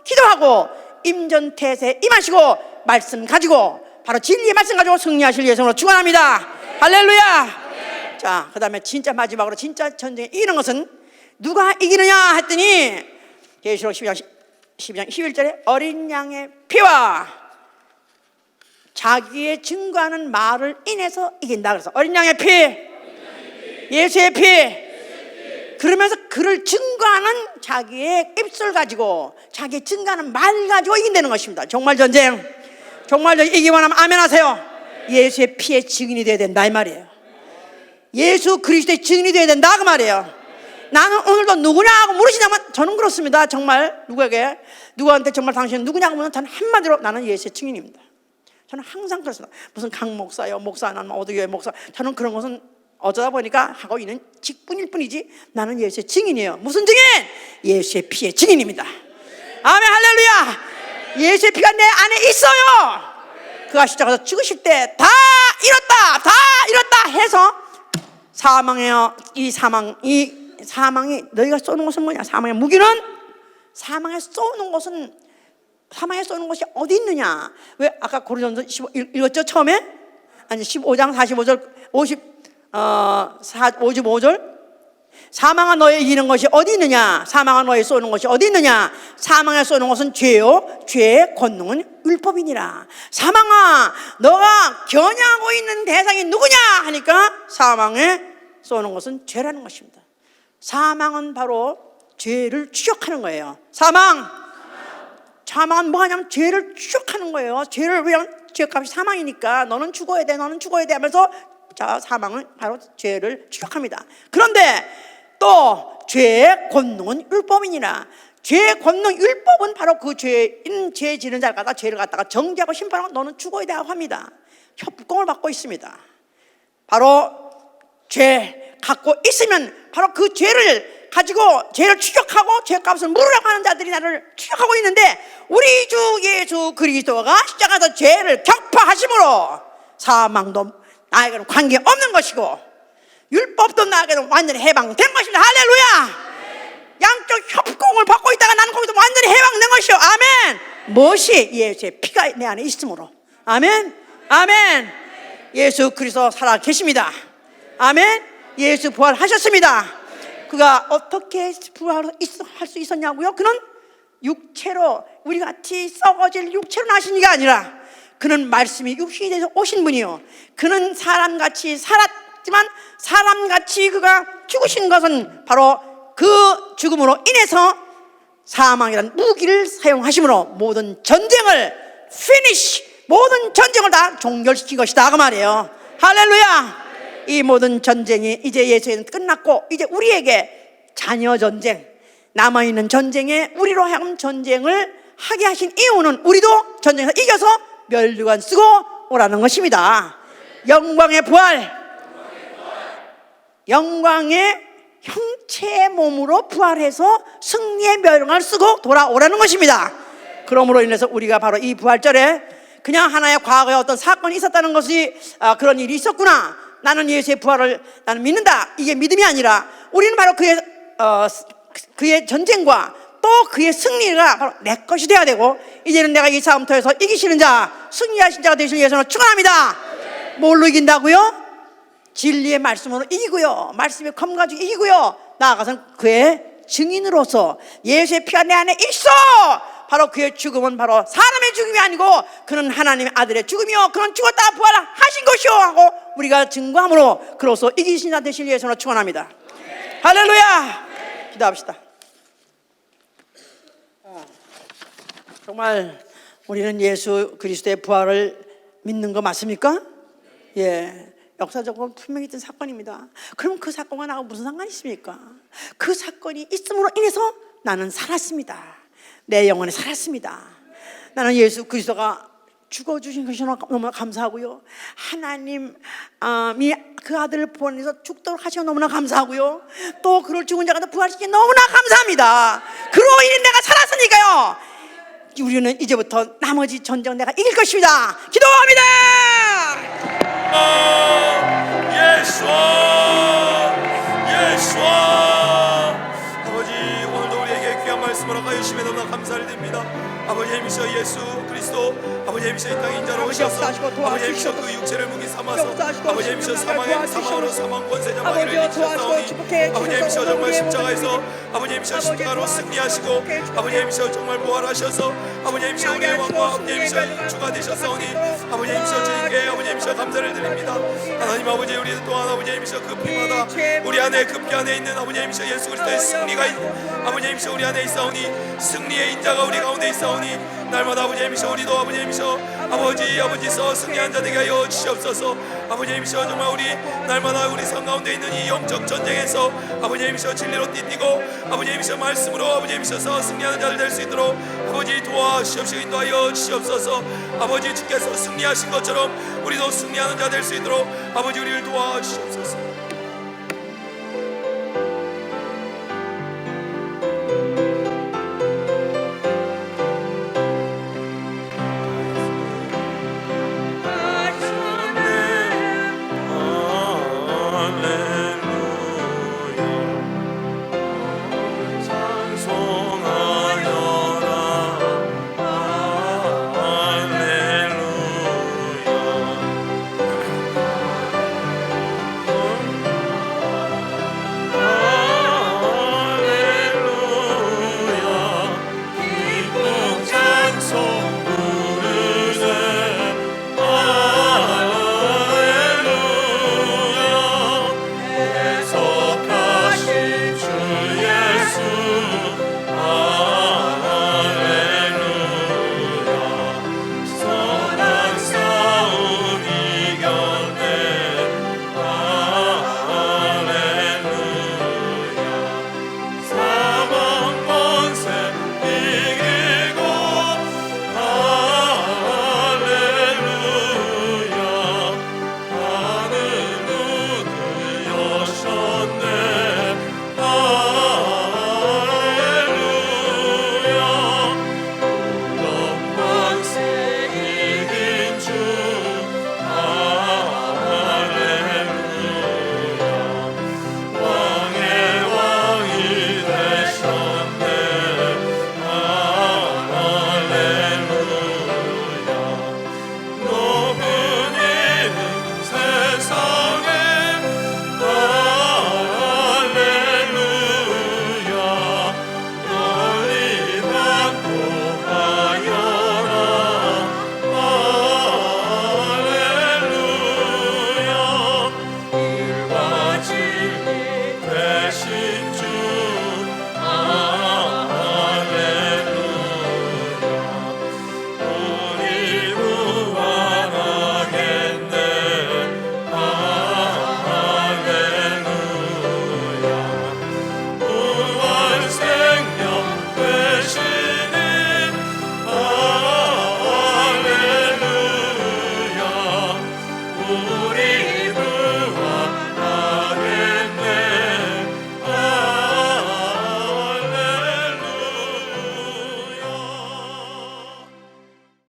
기도하고 임전태세 임하시고 말씀 가지고 바로 진리의 말씀 가지고 승리하실 예정으로 축원합니다. 할렐루야. 자, 그 다음에 진짜 마지막으로 진짜 전쟁에 이기는 것은 누가 이기느냐 했더니 계시록 12장 11절에 어린 양의 피와 자기의 증거하는 말을 인해서 이긴다. 그래서 어린 양의 피, 예수의 피, 그러면서 그를 증거하는 자기의 입술 가지고 자기의 증거하는 말 가지고 이긴다는 것입니다. 정말 전쟁 이기기 원하면 아멘 하세요. 예수의 피의 증인이 되어야 된다 이 말이에요. 예수 그리스도의 증인이 되어야 된다 그 말이에요. 나는 오늘도 누구냐 하고 물으시냐면 저는 그렇습니다. 정말 누구한테 정말 당신은 누구냐고 물으면 저는 한마디로 나는 예수의 증인입니다. 저는 항상 그렇습니다. 무슨 강 목사요, 목사는 어디 교회 목사, 저는 그런 것은 어쩌다 보니까 하고 있는 직분일 뿐이지 나는 예수의 증인이에요. 무슨 증인? 예수의 피의 증인입니다. 아멘 할렐루야. 예수의 피가 내 안에 있어요. 그가 십자가에서 죽으실 때 다 이뤘다 해서 이 사망이 너희가 쏘는 것은 뭐냐? 사망의 무기는 사망에 쏘는 것이 어디 있느냐? 왜 아까 고린도서 15 읽었죠? 처음에? 아니 15장 45절 55절 사망아 너의 이기는 것이 어디 있느냐? 사망아 너의 쏘는 것이 어디 있느냐? 사망에 쏘는 것은 죄요 죄의 권능은 율법이니라. 사망아 너가 겨냥하고 있는 대상이 누구냐 하니까 사망에 쏘는 것은 죄라는 것입니다. 사망은 바로 죄를 추적하는 거예요. 사망은 뭐 하냐면 죄를 추적하는 거예요. 죄를 그냥 죄값이 사망이니까 너는 죽어야 돼 너는 죽어야 돼 하면서 자 사망은 바로 죄를 추적합니다. 그런데 또 죄의 권능은 율법이니라. 죄의 권능 율법은 바로 그 죄 지는 자를 갖다 죄를 갖다가 정죄하고 심판하고 너는 죽어야 돼 하고 합니다. 협공을 받고 있습니다. 바로 죄 갖고 있으면 바로 그 죄를 가지고 죄를 추적하고 죄값을 물으라고 하는 자들이 나를 추적하고 있는데 우리 주 예수 그리스도가 십자가에서 죄를 격파하심으로 사망도 나에게는 관계없는 것이고 율법도 나에게는 완전히 해방된 것입니다. 할렐루야. 양쪽 협공을 받고 있다가 나는 거기서 완전히 해방된 것이요. 아멘. 무엇이? 예수의 피가 내 안에 있으므로. 아멘. 아멘. 예수 그리스도 살아 계십니다. 아멘. 예수 부활하셨습니다. 그가 어떻게 부활할 수 있었냐고요? 그는 육체로 우리 같이 썩어질 육체로 나신 이가 아니라 그는 말씀이 육신이 돼서 오신 분이요. 그는 사람같이 살았지만 사람같이 그가 죽으신 것은 바로 그 죽음으로 인해서 사망이라는 무기를 사용하심으로 모든 전쟁을 모든 전쟁을 다 종결시킨 것이다 그 말이에요. 할렐루야. 이 모든 전쟁이 이제 예수에는 끝났고 이제 우리에게 자녀 전쟁 남아있는 전쟁에 우리로 하여금 전쟁을 하게 하신 이유는 우리도 전쟁에서 이겨서 멸류관 쓰고 오라는 것입니다. 영광의 부활 영광의 형체의 몸으로 부활해서 승리의 멸류관을 쓰고 돌아오라는 것입니다. 그러므로 인해서 우리가 바로 이 부활절에 그냥 하나의 과거에 어떤 사건이 있었다는 것이 그런 일이 있었구나 나는 예수의 부활을 나는 믿는다 이게 믿음이 아니라 우리는 바로 그의 전쟁과 또 그의 승리가 바로 내 것이 되어야 되고 이제는 내가 이 싸움터에서 이기시는 자 승리하신 자가 되시는 예수로 축원합니다. 뭘로 이긴다고요? 진리의 말씀으로 이기고요 말씀의 검 가지고 이기고요 나아가서는 그의 증인으로서 예수의 피가 내 안에 있어 바로 그의 죽음은 바로 사람의 죽음이 아니고 그는 하나님의 아들의 죽음이요 그는 죽었다 부활하신 것이요 하고 우리가 증거함으로 그로서 이기신 자 되실 예수로 축원합니다. 할렐루야. 기도합시다. 정말 우리는 예수 그리스도의 부활을 믿는 거 맞습니까? 예, 역사적으로 분명히 있던 사건입니다. 그럼 그 사건과 나하고 무슨 상관이 있습니까? 그 사건이 있음으로 인해서 나는 살았습니다. 내 영혼에 살았습니다. 나는 예수 그리스도가 죽어주신 것이 너무나 감사하고요 하나님이 그 아들을 보내서 죽도록 하셔서 너무나 감사하고요 또 그를 죽은 자가 부활시키니 너무나 감사합니다. 그로 인해 내가 살았으니까요 우리는 이제부터 나머지 전쟁 내가 이길 것입니다. 기도합니다. 예수 아버지 오늘도 우리에게 귀한 말씀을 하여 주시면 너무나 감사를 드립니다. 아버지님이셔 예수 그리스도 아버지님이셔 이 땅에 인자로 오셔서 아버지님이셔 그 육체를 무기 삼아서 아버지님이셔 사망으로 사망 권세자 마귀를 이기셨사오니 아버지님이셔 정말 십자가에서 아버지님이셔 십자가로 승리하시고 아버지님이셔 정말 부활하셔서 아버지님이셔 우리의 왕과 아버지님이셔 주가 되셨사오니 아버지님이셔 주님께 아버지님이셔 감사를 드립니다. 하나님 아버지 우리 또한 아버지님이셔 그 피마다 우리 안에 그 피 안에 있는 아버지님이셔 예수 그리스도의 승리가 아버지님이셔 우리 안에 있사오니 승리의 인자가 우리 가운데 있사오니 날마다 아버지님이셔 우리도 아버지님이셔 아버지서 승리한 자 되게 하여 주시옵소서. 아버지님이셔 정말 우리 날마다 우리 삶 가운데 있는 이 영적 전쟁에서 아버지님이셔 진리로 띠띠고 아버지님이셔 말씀으로 아버지님이셔서 승리하는 자들 될 수 있도록 아버지 도와주시옵시고 인도하여 주시옵소서. 아버지 주께서 승리하신 것처럼 우리도 승리하는 자 될 수 있도록 아버지 우리를 도와주시옵소서.